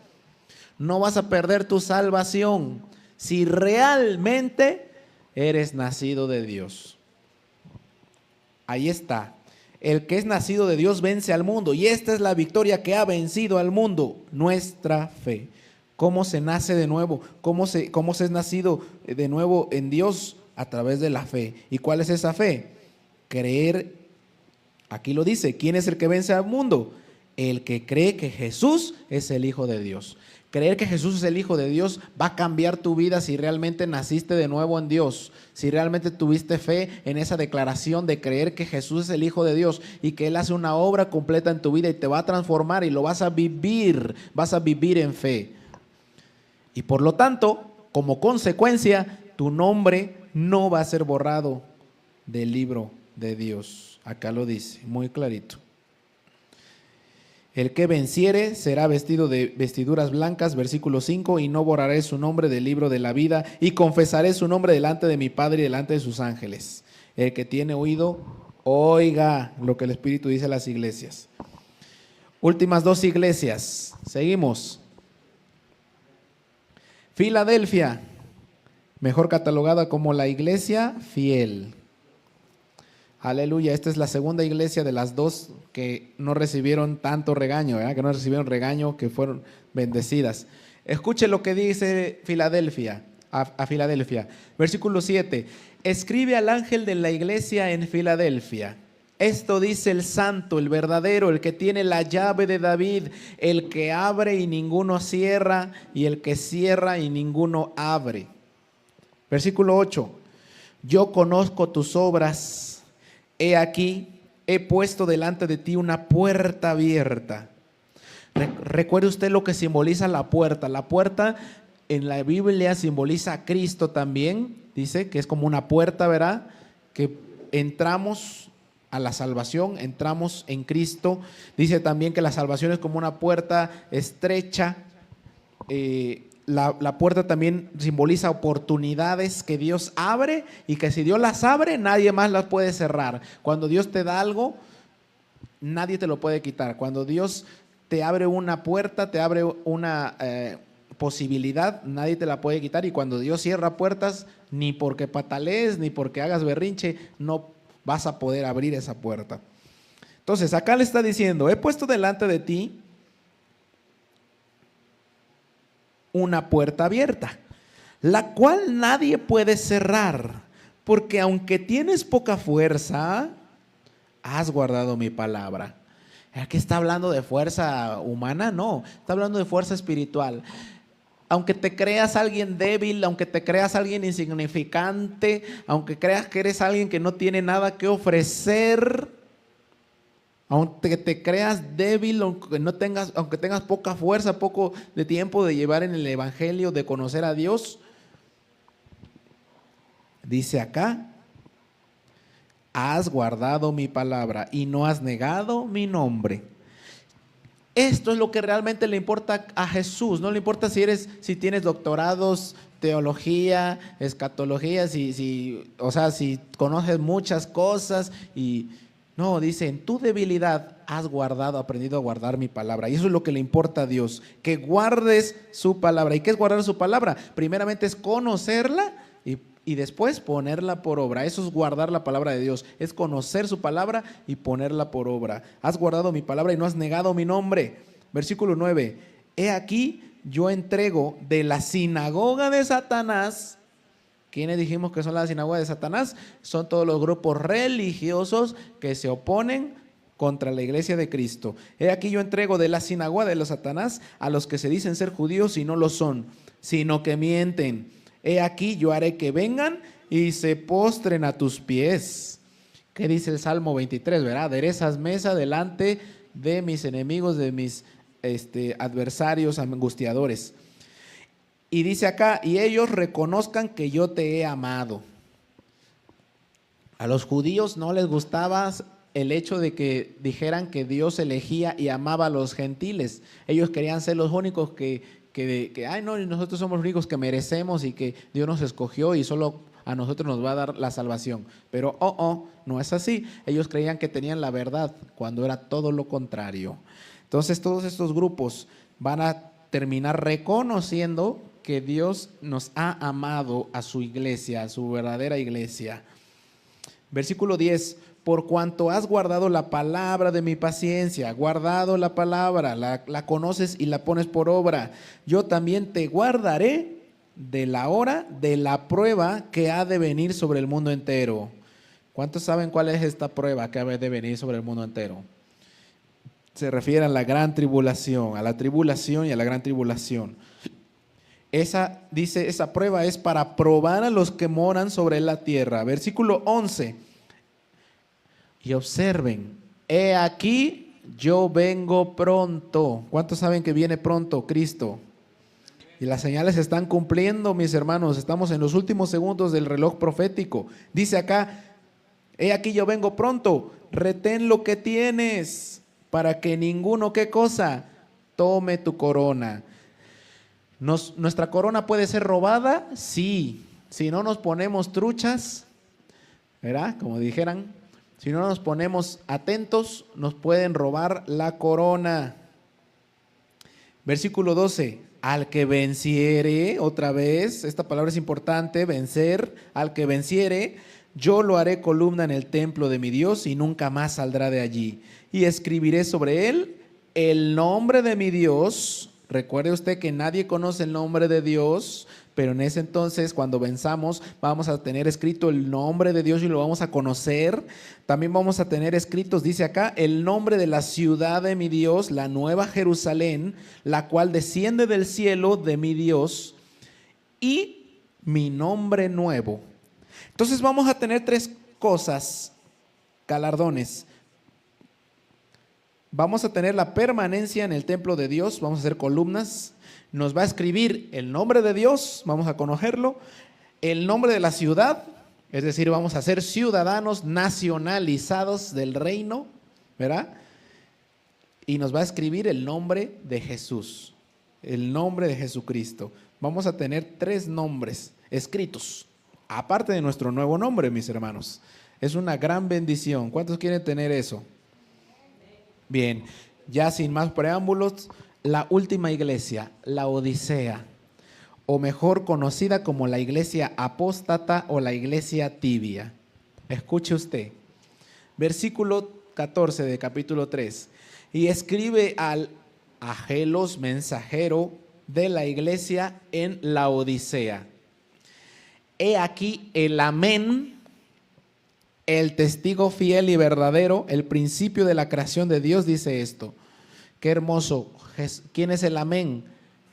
Speaker 1: No vas a perder tu salvación si realmente eres nacido de Dios. Ahí está. El que es nacido de Dios vence al mundo. Y esta es la victoria que ha vencido al mundo, nuestra fe. ¿Cómo se nace de nuevo? ¿Cómo se es nacido de nuevo en Dios? A través de la fe. ¿Y cuál es esa fe? Creer, aquí lo dice, ¿quién es el que vence al mundo? El que cree que Jesús es el Hijo de Dios. Creer que Jesús es el Hijo de Dios va a cambiar tu vida si realmente naciste de nuevo en Dios, si realmente tuviste fe en esa declaración de creer que Jesús es el Hijo de Dios y que Él hace una obra completa en tu vida y te va a transformar y lo vas a vivir en fe. Y por lo tanto, como consecuencia, tu nombre no va a ser borrado del libro de Dios. Acá lo dice, muy clarito. El que venciere será vestido de vestiduras blancas, versículo 5, y no borraré su nombre del libro de la vida, y confesaré su nombre delante de mi Padre y delante de sus ángeles. El que tiene oído, oiga lo que el Espíritu dice a las iglesias. Últimas dos iglesias, seguimos. Filadelfia, mejor catalogada como la iglesia fiel. Aleluya, esta es la segunda iglesia de las dos que no recibieron tanto regaño, que no recibieron regaño, que fueron bendecidas. Escuche lo que dice Filadelfia, a Filadelfia. Versículo 7, escribe al ángel de la iglesia en Filadelfia. Esto dice el santo, el verdadero, el que tiene la llave de David, el que abre y ninguno cierra, y el que cierra y ninguno abre. Versículo 8. Yo conozco tus obras. He aquí, he puesto delante de ti una puerta abierta. Recuerde usted lo que simboliza la puerta. La puerta en la Biblia simboliza a Cristo también. Dice que es como una puerta, ¿verdad? Que entramos a la salvación, entramos en Cristo. Dice también que la salvación es como una puerta estrecha. La puerta también simboliza oportunidades que Dios abre y que si Dios las abre, nadie más las puede cerrar. Cuando Dios te da algo, nadie te lo puede quitar. Cuando Dios te abre una puerta, te abre una posibilidad, nadie te la puede quitar. Y cuando Dios cierra puertas, ni porque patalees, ni porque hagas berrinche, no vas a poder abrir esa puerta. Entonces, acá le está diciendo, he puesto delante de ti una puerta abierta, la cual nadie puede cerrar, porque aunque tienes poca fuerza, has guardado mi palabra. ¿Aquí está hablando de fuerza humana? No, está hablando de fuerza espiritual. Aunque te creas alguien débil, aunque te creas alguien insignificante, aunque creas que eres alguien que no tiene nada que ofrecer, aunque te creas débil, aunque tengas poca fuerza, poco de tiempo de llevar en el evangelio, de conocer a Dios, dice acá, has guardado mi palabra y no has negado mi nombre. Esto es lo que realmente le importa a Jesús. No le importa si tienes doctorados, teología, escatología, si conoces muchas cosas y no, dice, en tu debilidad has aprendido a guardar mi palabra. Y eso es lo que le importa a Dios, que guardes su palabra. ¿Y qué es guardar su palabra? Primeramente es conocerla y después ponerla por obra. Eso es guardar la palabra de Dios, es conocer su palabra y ponerla por obra. Has guardado mi palabra y no has negado mi nombre. Versículo 9, he aquí yo entrego de la sinagoga de Satanás. ¿Quiénes dijimos que son la sinagoga de Satanás? Son todos los grupos religiosos que se oponen contra la iglesia de Cristo. He aquí yo entrego de la sinagoga de los Satanás a los que se dicen ser judíos y no lo son, sino que mienten. He aquí yo haré que vengan y se postren a tus pies. ¿Qué dice el Salmo 23? ¿Verdad? Aderezas mesa delante de mis enemigos, de mis adversarios angustiadores. Y dice acá, y ellos reconozcan que yo te he amado. A los judíos no les gustaba el hecho de que dijeran que Dios elegía y amaba a los gentiles. Ellos querían ser los únicos que nosotros somos los únicos que merecemos y que Dios nos escogió y solo a nosotros nos va a dar la salvación. Pero no es así. Ellos creían que tenían la verdad cuando era todo lo contrario. Entonces todos estos grupos van a terminar reconociendo que Dios nos ha amado a su iglesia, a su verdadera iglesia. Versículo 10, por cuanto has guardado la palabra de mi paciencia, guardado la palabra, la conoces y la pones por obra, yo también te guardaré de la hora de la prueba que ha de venir sobre el mundo entero. ¿Cuántos saben cuál es esta prueba que ha de venir sobre el mundo entero? Se refiere a la gran tribulación, a la tribulación y a la gran tribulación. Esa prueba es para probar a los que moran sobre la tierra. Versículo 11. Y observen, he aquí yo vengo pronto. ¿Cuántos saben que viene pronto Cristo? Y las señales se están cumpliendo, mis hermanos. Estamos en los últimos segundos del reloj profético. Dice acá, he aquí yo vengo pronto. Retén lo que tienes para que ninguno, ¿qué cosa? Tome tu corona. ¿Nuestra corona puede ser robada? Sí. Si no nos ponemos truchas, ¿verdad? Como dijeran, si no nos ponemos atentos, nos pueden robar la corona. Versículo 12, al que venciere, otra vez, esta palabra es importante, vencer, al que venciere, yo lo haré columna en el templo de mi Dios y nunca más saldrá de allí. Y escribiré sobre él el nombre de mi Dios. Recuerde usted que nadie conoce el nombre de Dios, pero en ese entonces, cuando venzamos, vamos a tener escrito el nombre de Dios y lo vamos a conocer. También vamos a tener escritos, dice acá, el nombre de la ciudad de mi Dios, la nueva Jerusalén, la cual desciende del cielo de mi Dios. Y mi nombre nuevo. Entonces vamos a tener tres cosas, galardones. Vamos a tener la permanencia en el templo de Dios, vamos a hacer columnas, nos va a escribir el nombre de Dios, vamos a conocerlo, el nombre de la ciudad, es decir, vamos a ser ciudadanos nacionalizados del reino, ¿verdad? Y nos va a escribir el nombre de Jesús, el nombre de Jesucristo. Vamos a tener tres nombres escritos, aparte de nuestro nuevo nombre, mis hermanos. Es una gran bendición. ¿Cuántos quieren tener eso? Bien, ya sin más preámbulos, la última iglesia, la Odisea, o mejor conocida como la iglesia apóstata o la iglesia tibia. Escuche usted, versículo 14 de capítulo 3. Y escribe al Agelos, mensajero de la iglesia en la Odisea. He aquí el amén, el testigo fiel y verdadero, el principio de la creación de Dios, dice esto. Qué hermoso. ¿Quién es el amén?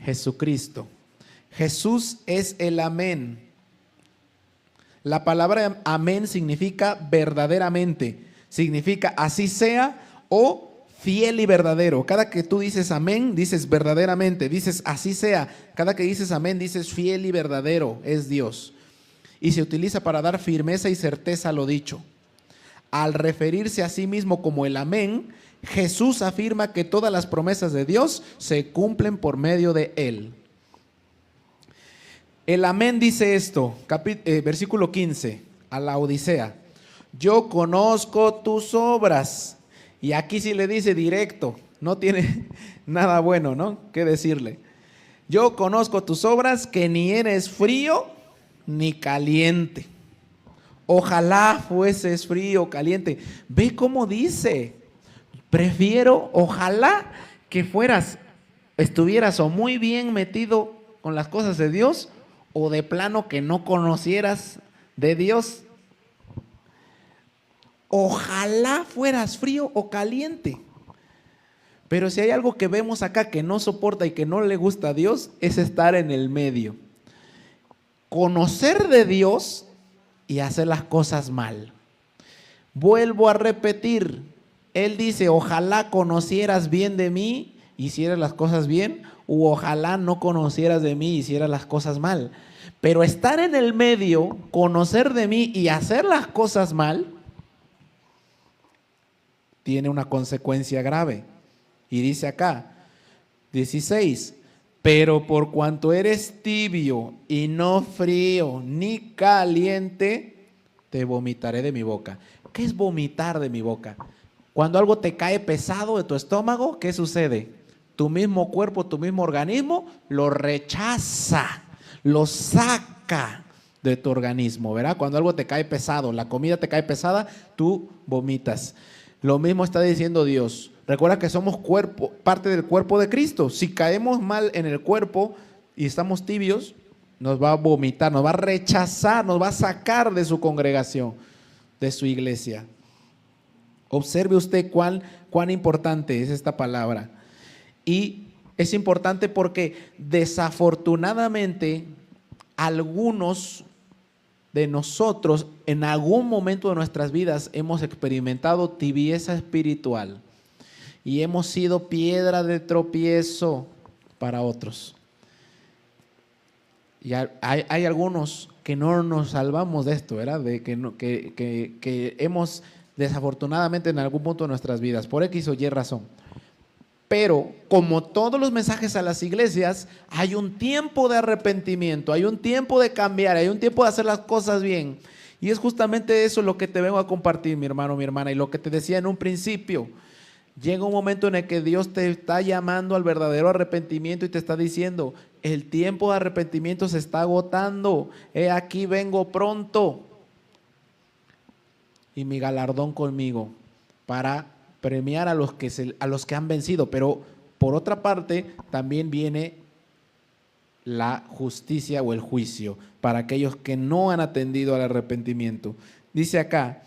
Speaker 1: Jesucristo. Jesús es el amén. La palabra amén significa verdaderamente, significa así sea o fiel y verdadero. Cada que tú dices amén, dices verdaderamente, dices así sea. Cada que dices amén, dices fiel y verdadero es Dios. Y se utiliza para dar firmeza y certeza a lo dicho. Al referirse a sí mismo como el amén, Jesús afirma que todas las promesas de Dios se cumplen por medio de él. El amén dice esto, versículo 15, a la Odisea. Yo conozco tus obras. Y aquí sí le dice directo, no tiene nada bueno, ¿no? ¿Qué decirle? Yo conozco tus obras, que ni eres frío ni caliente. Ojalá fueses frío o caliente. Ve cómo dice. Prefiero, ojalá que estuvieras o muy bien metido con las cosas de Dios, o de plano que no conocieras de Dios. Ojalá fueras frío o caliente. Pero si hay algo que vemos acá que no soporta y que no le gusta a Dios, es estar en el medio. Conocer de Dios y hacer las cosas mal. Vuelvo a repetir, él dice, ojalá conocieras bien de mí, hicieras las cosas bien, u ojalá no conocieras de mí, hicieras las cosas mal. Pero estar en el medio, conocer de mí y hacer las cosas mal, tiene una consecuencia grave. Y dice acá, 16, pero por cuanto eres tibio y no frío ni caliente, te vomitaré de mi boca. ¿Qué es vomitar de mi boca? Cuando algo te cae pesado de tu estómago, ¿qué sucede? Tu mismo cuerpo, tu mismo organismo lo rechaza, lo saca de tu organismo, ¿verdad? Cuando algo te cae pesado, la comida te cae pesada, tú vomitas. Lo mismo está diciendo Dios. Recuerda que somos cuerpo, parte del cuerpo de Cristo. Si caemos mal en el cuerpo y estamos tibios, nos va a vomitar, nos va a rechazar, nos va a sacar de su congregación, de su iglesia. Observe usted cuán importante es esta palabra. Y es importante porque desafortunadamente algunos de nosotros en algún momento de nuestras vidas hemos experimentado tibieza espiritual y hemos sido piedra de tropiezo para otros. Y hay algunos que no nos salvamos de esto, ¿verdad? De que hemos desafortunadamente en algún punto de nuestras vidas, por X o Y razón. Pero como todos los mensajes a las iglesias, hay un tiempo de arrepentimiento, hay un tiempo de cambiar, hay un tiempo de hacer las cosas bien. Y es justamente eso lo que te vengo a compartir, mi hermano, mi hermana, y lo que te decía en un principio. Llega un momento en el que Dios te está llamando al verdadero arrepentimiento y te está diciendo, el tiempo de arrepentimiento se está agotando, he aquí vengo pronto. Y mi galardón conmigo para premiar a los que han vencido. Pero por otra parte también viene la justicia o el juicio para aquellos que no han atendido al arrepentimiento. Dice acá,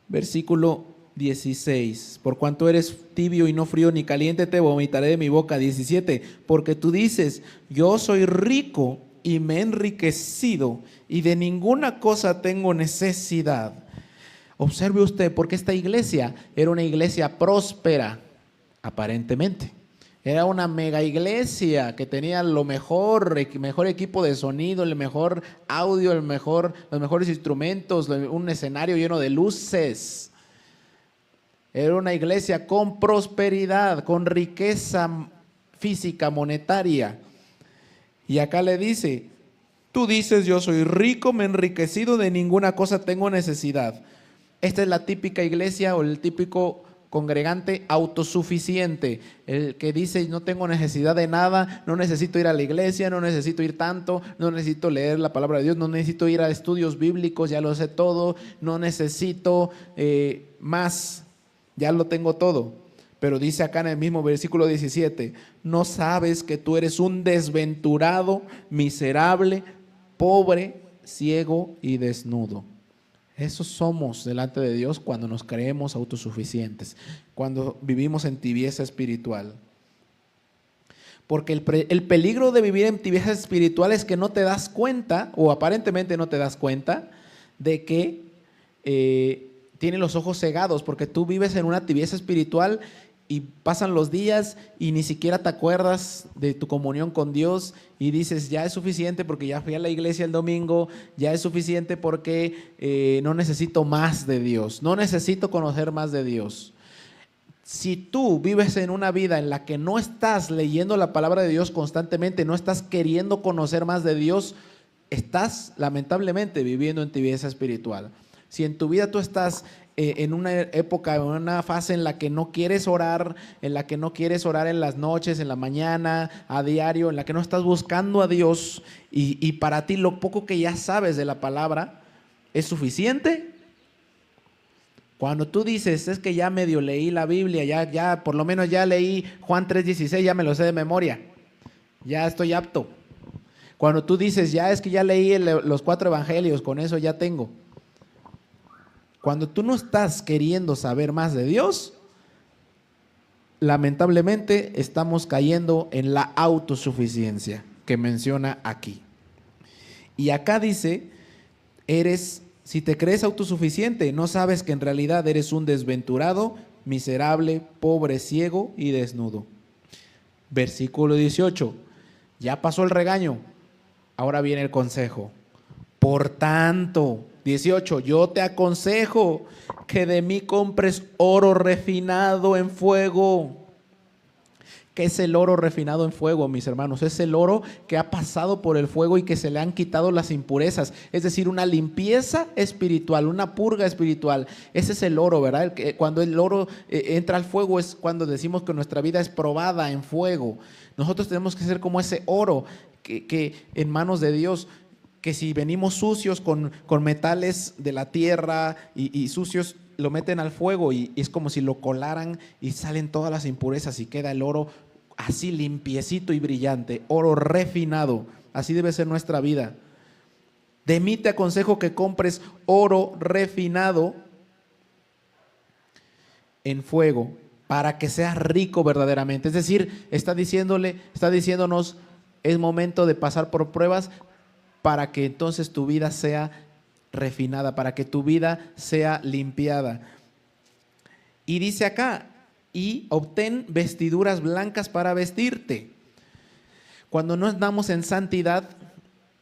Speaker 1: versículo 16, por cuanto eres tibio y no frío ni caliente, te vomitaré de mi boca. 17, porque tú dices, yo soy rico y me he enriquecido y de ninguna cosa tengo necesidad. Observe usted, porque esta iglesia era una iglesia próspera, aparentemente. Era una mega iglesia que tenía lo mejor equipo de sonido, el mejor audio, los mejores instrumentos, un escenario lleno de luces. Era una iglesia con prosperidad, con riqueza física, monetaria. Y acá le dice, tú dices, yo soy rico, me he enriquecido, de ninguna cosa tengo necesidad. Esta es la típica iglesia o el típico congregante autosuficiente, el que dice no tengo necesidad de nada, no necesito ir a la iglesia, no necesito ir tanto, no necesito leer la palabra de Dios, no necesito ir a estudios bíblicos, ya lo sé todo, no necesito más, ya lo tengo todo. Pero dice acá en el mismo versículo 17, ¿no sabes que tú eres un desventurado, miserable, pobre, ciego y desnudo? Eso somos delante de Dios cuando nos creemos autosuficientes, cuando vivimos en tibieza espiritual. Porque el peligro de vivir en tibieza espiritual es que no te das cuenta, o aparentemente no te das cuenta, de que tienes los ojos cegados, porque tú vives en una tibieza espiritual y pasan los días y ni siquiera te acuerdas de tu comunión con Dios y dices, ya es suficiente porque ya fui a la iglesia el domingo, ya es suficiente porque no necesito más de Dios, no necesito conocer más de Dios. Si tú vives en una vida en la que no estás leyendo la palabra de Dios constantemente, no estás queriendo conocer más de Dios, estás lamentablemente viviendo en tibieza espiritual. Si en tu vida tú estás en una época, en una fase en la que no quieres orar, en la que no quieres orar en las noches, en la mañana, a diario, en la que no estás buscando a Dios y para ti lo poco que ya sabes de la palabra es suficiente. Cuando tú dices, es que ya medio leí la Biblia, ya por lo menos ya leí Juan 3:16, ya me lo sé de memoria, ya estoy apto. Cuando tú dices, ya es que ya leí los 4 evangelios, con eso ya tengo. Cuando tú no estás queriendo saber más de Dios, lamentablemente estamos cayendo en la autosuficiencia que menciona aquí. Y acá dice, si te crees autosuficiente, no sabes que en realidad eres un desventurado, miserable, pobre, ciego y desnudo. Versículo 18, ya pasó el regaño, ahora viene el consejo. Por tanto, 18, yo te aconsejo que de mí compres oro refinado en fuego. ¿Qué es el oro refinado en fuego, mis hermanos? Es el oro que ha pasado por el fuego y que se le han quitado las impurezas. Es decir, una limpieza espiritual, una purga espiritual. Ese es el oro, ¿verdad? Cuando el oro entra al fuego es cuando decimos que nuestra vida es probada en fuego. Nosotros tenemos que ser como ese oro que en manos de Dios, que si venimos sucios con metales de la tierra y sucios, lo meten al fuego y es como si lo colaran y salen todas las impurezas y queda el oro así limpiecito y brillante, oro refinado. Así debe ser nuestra vida. De mí te aconsejo que compres oro refinado en fuego para que seas rico verdaderamente. Es decir, está diciéndonos, es momento de pasar por pruebas para que entonces tu vida sea refinada, para que tu vida sea limpiada. Y dice acá, y obtén vestiduras blancas para vestirte. Cuando no andamos en santidad,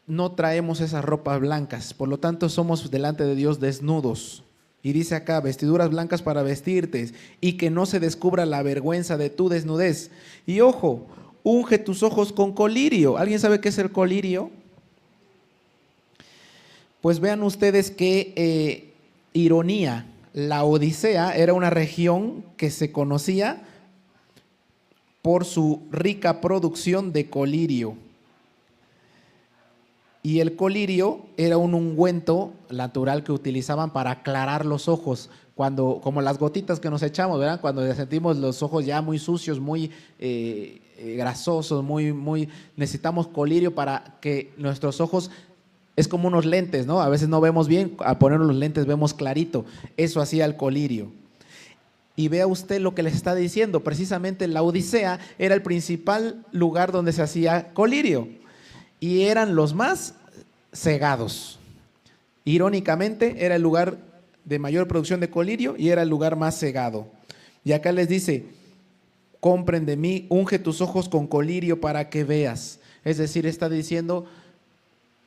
Speaker 1: no traemos esas ropas blancas, por lo tanto somos delante de Dios desnudos. Y dice acá, vestiduras blancas para vestirte, y que no se descubra la vergüenza de tu desnudez. Y ojo, unge tus ojos con colirio. ¿Alguien sabe qué es el colirio? Pues vean ustedes qué ironía. La Odisea era una región que se conocía por su rica producción de colirio. Y el colirio era un ungüento natural que utilizaban para aclarar los ojos, como las gotitas que nos echamos, ¿verdad? Cuando sentimos los ojos ya muy sucios, muy grasosos, necesitamos colirio para que nuestros ojos, es como unos lentes, ¿no? A veces no vemos bien, al poner los lentes vemos clarito. Eso hacía el colirio. Y vea usted lo que les está diciendo. Precisamente la Odisea era el principal lugar donde se hacía colirio. y eran los más cegados. Irónicamente, era el lugar de mayor producción de colirio y era el lugar más cegado. Y acá les dice, compren de mí, unge tus ojos con colirio para que veas. Es decir, está diciendo,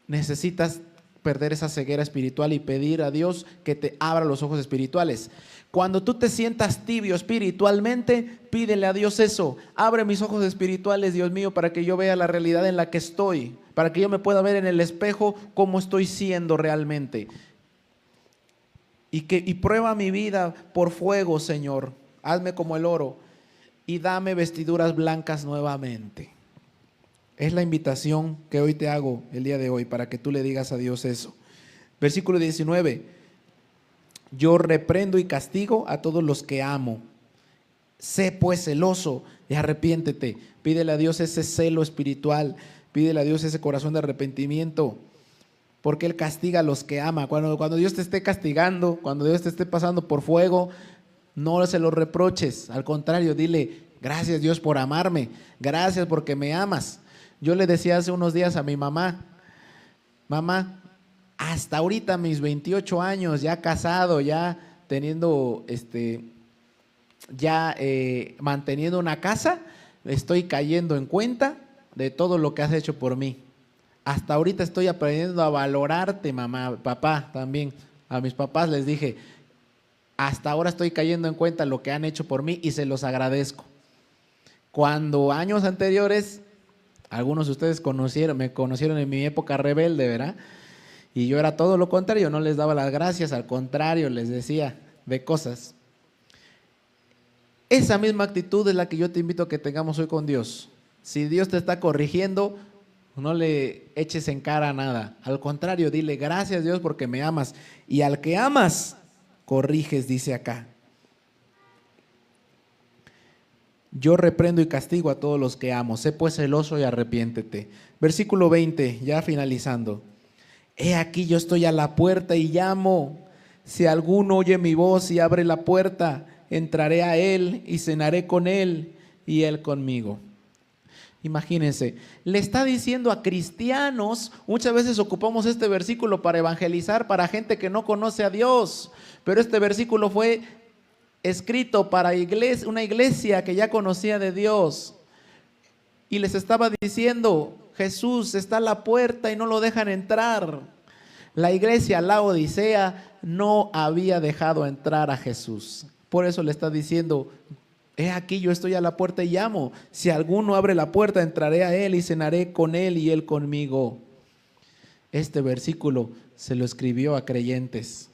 Speaker 1: necesitas perder esa ceguera espiritual y pedir a Dios que te abra los ojos espirituales. Cuando tú te sientas tibio espiritualmente, pídele a Dios eso. Abre mis ojos espirituales, Dios mío, para que yo vea la realidad en la que estoy, para que yo me pueda ver en el espejo cómo estoy siendo realmente. Y prueba mi vida por fuego, Señor. Hazme como el oro y dame vestiduras blancas nuevamente. Es la invitación que hoy te hago el día de hoy para que tú le digas a Dios eso. Versículo 19. Yo reprendo y castigo a todos los que amo. Sé pues celoso y arrepiéntete. Pídele a Dios ese celo espiritual. Pídele a Dios ese corazón de arrepentimiento. Porque Él castiga a los que ama. Cuando Dios te esté castigando, cuando Dios te esté pasando por fuego, no se lo reproches. Al contrario, dile, gracias Dios por amarme. Gracias porque me amas. Yo le decía hace unos días a mi mamá, mamá, hasta ahorita mis 28 años, ya casado, ya teniendo, manteniendo una casa, estoy cayendo en cuenta de todo lo que has hecho por mí. Hasta ahorita estoy aprendiendo a valorarte, mamá, papá también. A mis papás les dije, hasta ahora estoy cayendo en cuenta lo que han hecho por mí y se los agradezco. Cuando años anteriores, algunos de ustedes me conocieron en mi época rebelde, ¿verdad? Y yo era todo lo contrario, no les daba las gracias, al contrario, les decía de cosas. Esa misma actitud es la que yo te invito a que tengamos hoy con Dios. Si Dios te está corrigiendo, no le eches en cara nada. Al contrario, dile, gracias Dios porque me amas. Y al que amas, corriges, dice acá. Yo reprendo y castigo a todos los que amo. Sé pues celoso y arrepiéntete. Versículo 20, ya finalizando. He aquí yo estoy a la puerta y llamo. Si alguno oye mi voz y abre la puerta, entraré a él y cenaré con él y él conmigo. Imagínense, le está diciendo a cristianos, muchas veces ocupamos este versículo para evangelizar para gente que no conoce a Dios, pero este versículo fue escrito para una iglesia que ya conocía de Dios. Y les estaba diciendo, Jesús está a la puerta y no lo dejan entrar. La iglesia, la Odisea, no había dejado entrar a Jesús. Por eso le está diciendo, he aquí yo estoy a la puerta y llamo. Si alguno abre la puerta, entraré a él y cenaré con él y él conmigo. Este versículo se lo escribió a creyentes.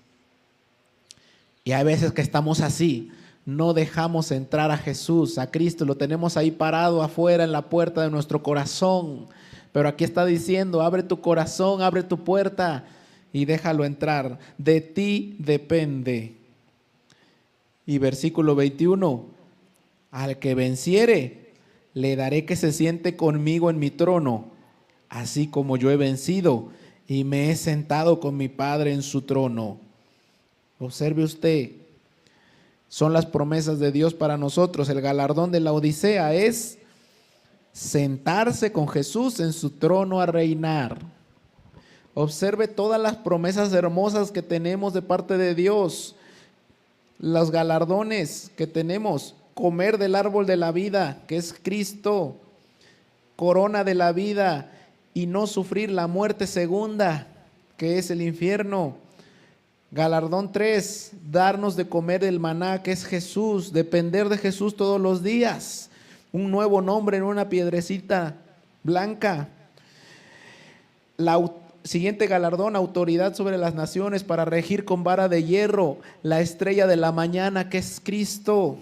Speaker 1: Y hay veces que estamos así, no dejamos entrar a Jesús, a Cristo, lo tenemos ahí parado afuera en la puerta de nuestro corazón. Pero aquí está diciendo, abre tu corazón, abre tu puerta y déjalo entrar. De ti depende. Y versículo 21, al que venciere, le daré que se siente conmigo en mi trono, así como yo he vencido y me he sentado con mi Padre en su trono. Observe usted, son las promesas de Dios para nosotros. El galardón de la Odisea es sentarse con Jesús en su trono a reinar. Observe todas las promesas hermosas que tenemos de parte de Dios, los galardones que tenemos, comer del árbol de la vida, que es Cristo, corona de la vida, y no sufrir la muerte segunda, que es el infierno. Galardón 3, darnos de comer el maná, que es Jesús, depender de Jesús todos los días. Un nuevo nombre en una piedrecita blanca. Siguiente galardón, autoridad sobre las naciones para regir con vara de hierro, la estrella de la mañana, que es Cristo.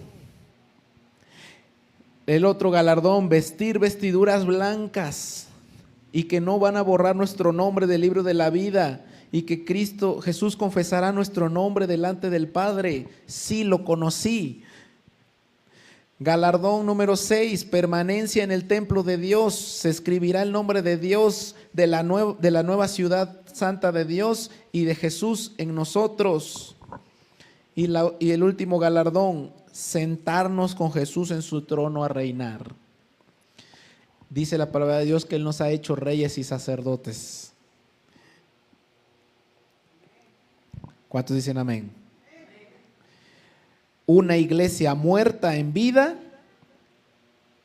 Speaker 1: El otro galardón, vestir vestiduras blancas y que no van a borrar nuestro nombre del libro de la vida, y que Jesús confesará nuestro nombre delante del Padre. Sí, lo conocí. Galardón número 6, permanencia en el templo de Dios. Se escribirá el nombre de Dios, de la nueva ciudad santa de Dios y de Jesús en nosotros. Y el último galardón, sentarnos con Jesús en su trono a reinar. Dice la palabra de Dios que Él nos ha hecho reyes y sacerdotes. ¿Cuántos dicen amén? Una iglesia muerta en vida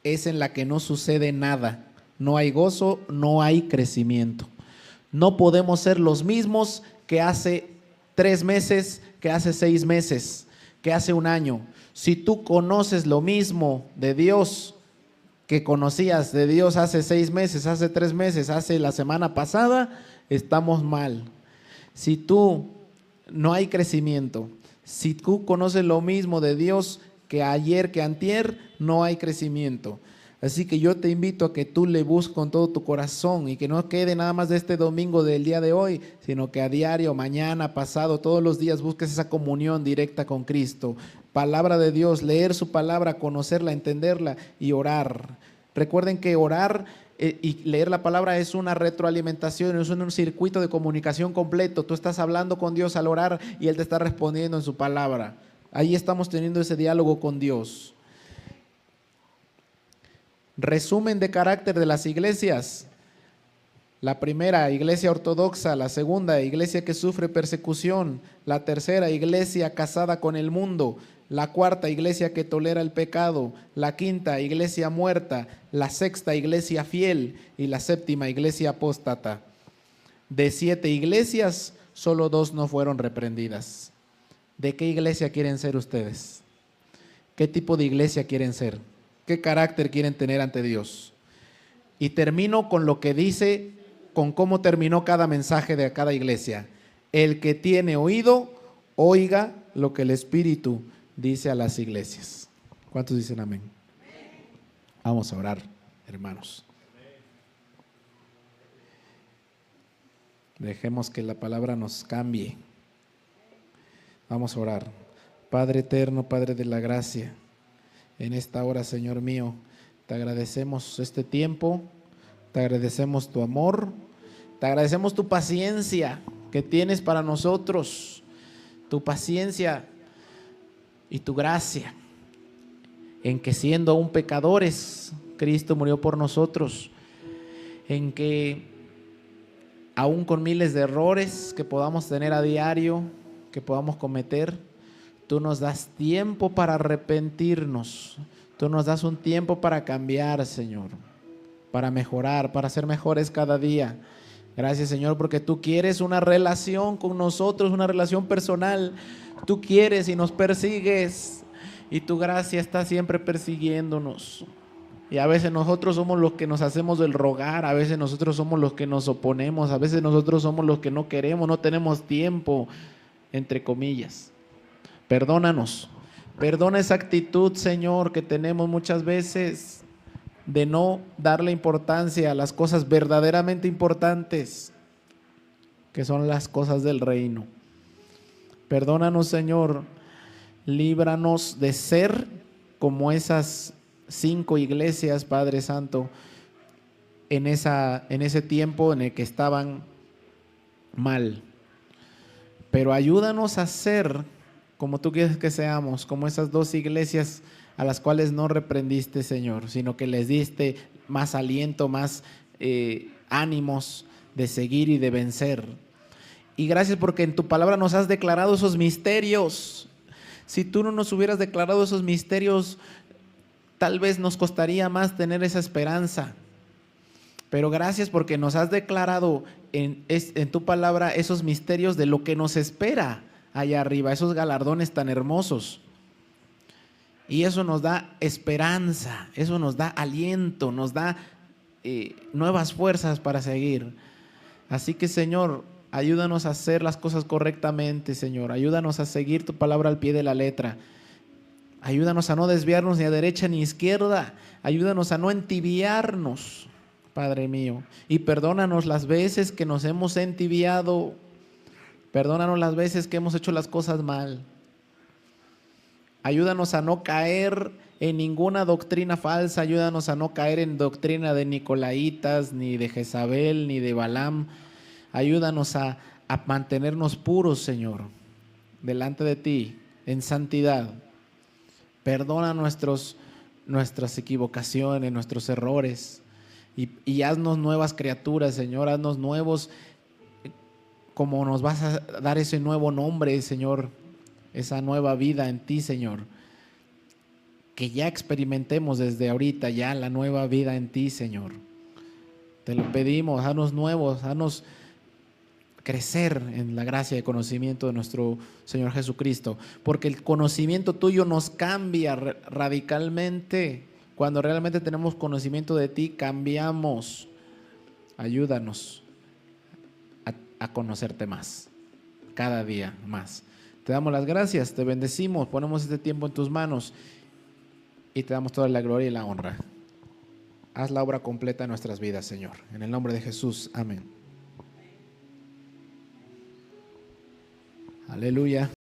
Speaker 1: es en la que no sucede nada. No hay gozo, no hay crecimiento. No podemos ser los mismos que hace 3 meses, que hace 6 meses, que hace un año. Si tú conoces lo mismo de Dios que conocías de Dios hace 6 meses, hace 3 meses, hace la semana pasada, estamos mal. Si tú no hay crecimiento, si tú conoces lo mismo de Dios que ayer, que antier, no hay crecimiento. Así que yo te invito a que tú le busques con todo tu corazón y que no quede nada más de este domingo del día de hoy, sino que a diario, mañana, pasado, todos los días busques esa comunión directa con Cristo. Palabra de Dios, leer su palabra, conocerla, entenderla y orar. Recuerden que orar y leer la palabra es una retroalimentación, es un circuito de comunicación completo. Tú estás hablando con Dios al orar y Él te está respondiendo en su palabra. Ahí estamos teniendo ese diálogo con Dios. Resumen de carácter de las iglesias. La primera, iglesia ortodoxa. La segunda, iglesia que sufre persecución. La tercera, iglesia casada con el mundo. La cuarta, iglesia que tolera el pecado. La quinta, iglesia muerta. La sexta, iglesia fiel. Y la séptima, iglesia apóstata. De 7 iglesias, solo 2 no fueron reprendidas. ¿De qué iglesia quieren ser ustedes? ¿Qué tipo de iglesia quieren ser? ¿Qué carácter quieren tener ante Dios? Y termino con lo que dice, con cómo terminó cada mensaje de cada iglesia. El que tiene oído, oiga lo que el Espíritu dice a las iglesias. ¿Cuántos dicen amén? Vamos a orar, hermanos. Dejemos que la palabra nos cambie. Vamos a orar. Padre eterno, Padre de la gracia, en esta hora, Señor mío, te agradecemos este tiempo, te agradecemos tu amor, te agradecemos tu paciencia que tienes para nosotros, tu paciencia y tu gracia, en que siendo aún pecadores, Cristo murió por nosotros, en que aún con miles de errores que podamos tener a diario, que podamos cometer, tú nos das tiempo para arrepentirnos. Tú nos das un tiempo para cambiar, Señor, para mejorar, para ser mejores cada día. Gracias, Señor, porque tú quieres una relación con nosotros, una relación personal. Tú quieres y nos persigues. Y tu gracia está siempre persiguiéndonos. Y a veces nosotros somos los que nos hacemos del rogar, a veces nosotros somos los que nos oponemos, a veces nosotros somos los que no queremos, no tenemos tiempo, entre comillas. Perdónanos, perdona esa actitud, Señor, que tenemos muchas veces de no darle importancia a las cosas verdaderamente importantes, que son las cosas del reino. Perdónanos, Señor, líbranos de ser como esas 5 iglesias, Padre Santo, en ese tiempo en el que estaban mal. Pero ayúdanos a ser como tú quieres que seamos, como esas 2 iglesias a las cuales no reprendiste, Señor, sino que les diste más aliento, más ánimos de seguir y de vencer. Y gracias porque en tu palabra nos has declarado esos misterios. Si tú no nos hubieras declarado esos misterios, tal vez nos costaría más tener esa esperanza. Pero gracias porque nos has declarado en tu palabra esos misterios de lo que nos espera allá arriba, esos galardones tan hermosos. Y eso nos da esperanza, eso nos da aliento, nos da nuevas fuerzas para seguir. Así que, Señor, ayúdanos a hacer las cosas correctamente, Señor. Ayúdanos a seguir tu palabra al pie de la letra. Ayúdanos a no desviarnos ni a derecha ni a izquierda. Ayúdanos a no entibiarnos, Padre mío. Y perdónanos las veces que nos hemos entibiado. Perdónanos las veces que hemos hecho las cosas mal. Ayúdanos a no caer en ninguna doctrina falsa. Ayúdanos a no caer en doctrina de Nicolaitas, ni de Jezabel, ni de Balaam. Ayúdanos a mantenernos puros, Señor, delante de ti, en santidad. Perdona nuestras equivocaciones, nuestros errores. y haznos nuevas criaturas, Señor, haznos nuevos, como nos vas a dar ese nuevo nombre, Señor, esa nueva vida en ti, Señor. Que ya experimentemos desde ahorita ya la nueva vida en ti, Señor. Te lo pedimos, haznos nuevos, haznos crecer en la gracia y conocimiento de nuestro Señor Jesucristo, porque el conocimiento tuyo nos cambia radicalmente. Cuando realmente tenemos conocimiento de ti, cambiamos. Ayúdanos a conocerte más, cada día más. Te damos las gracias, te bendecimos, ponemos este tiempo en tus manos y te damos toda la gloria y la honra. Haz la obra completa en nuestras vidas, Señor. En el nombre de Jesús, amén. Aleluya.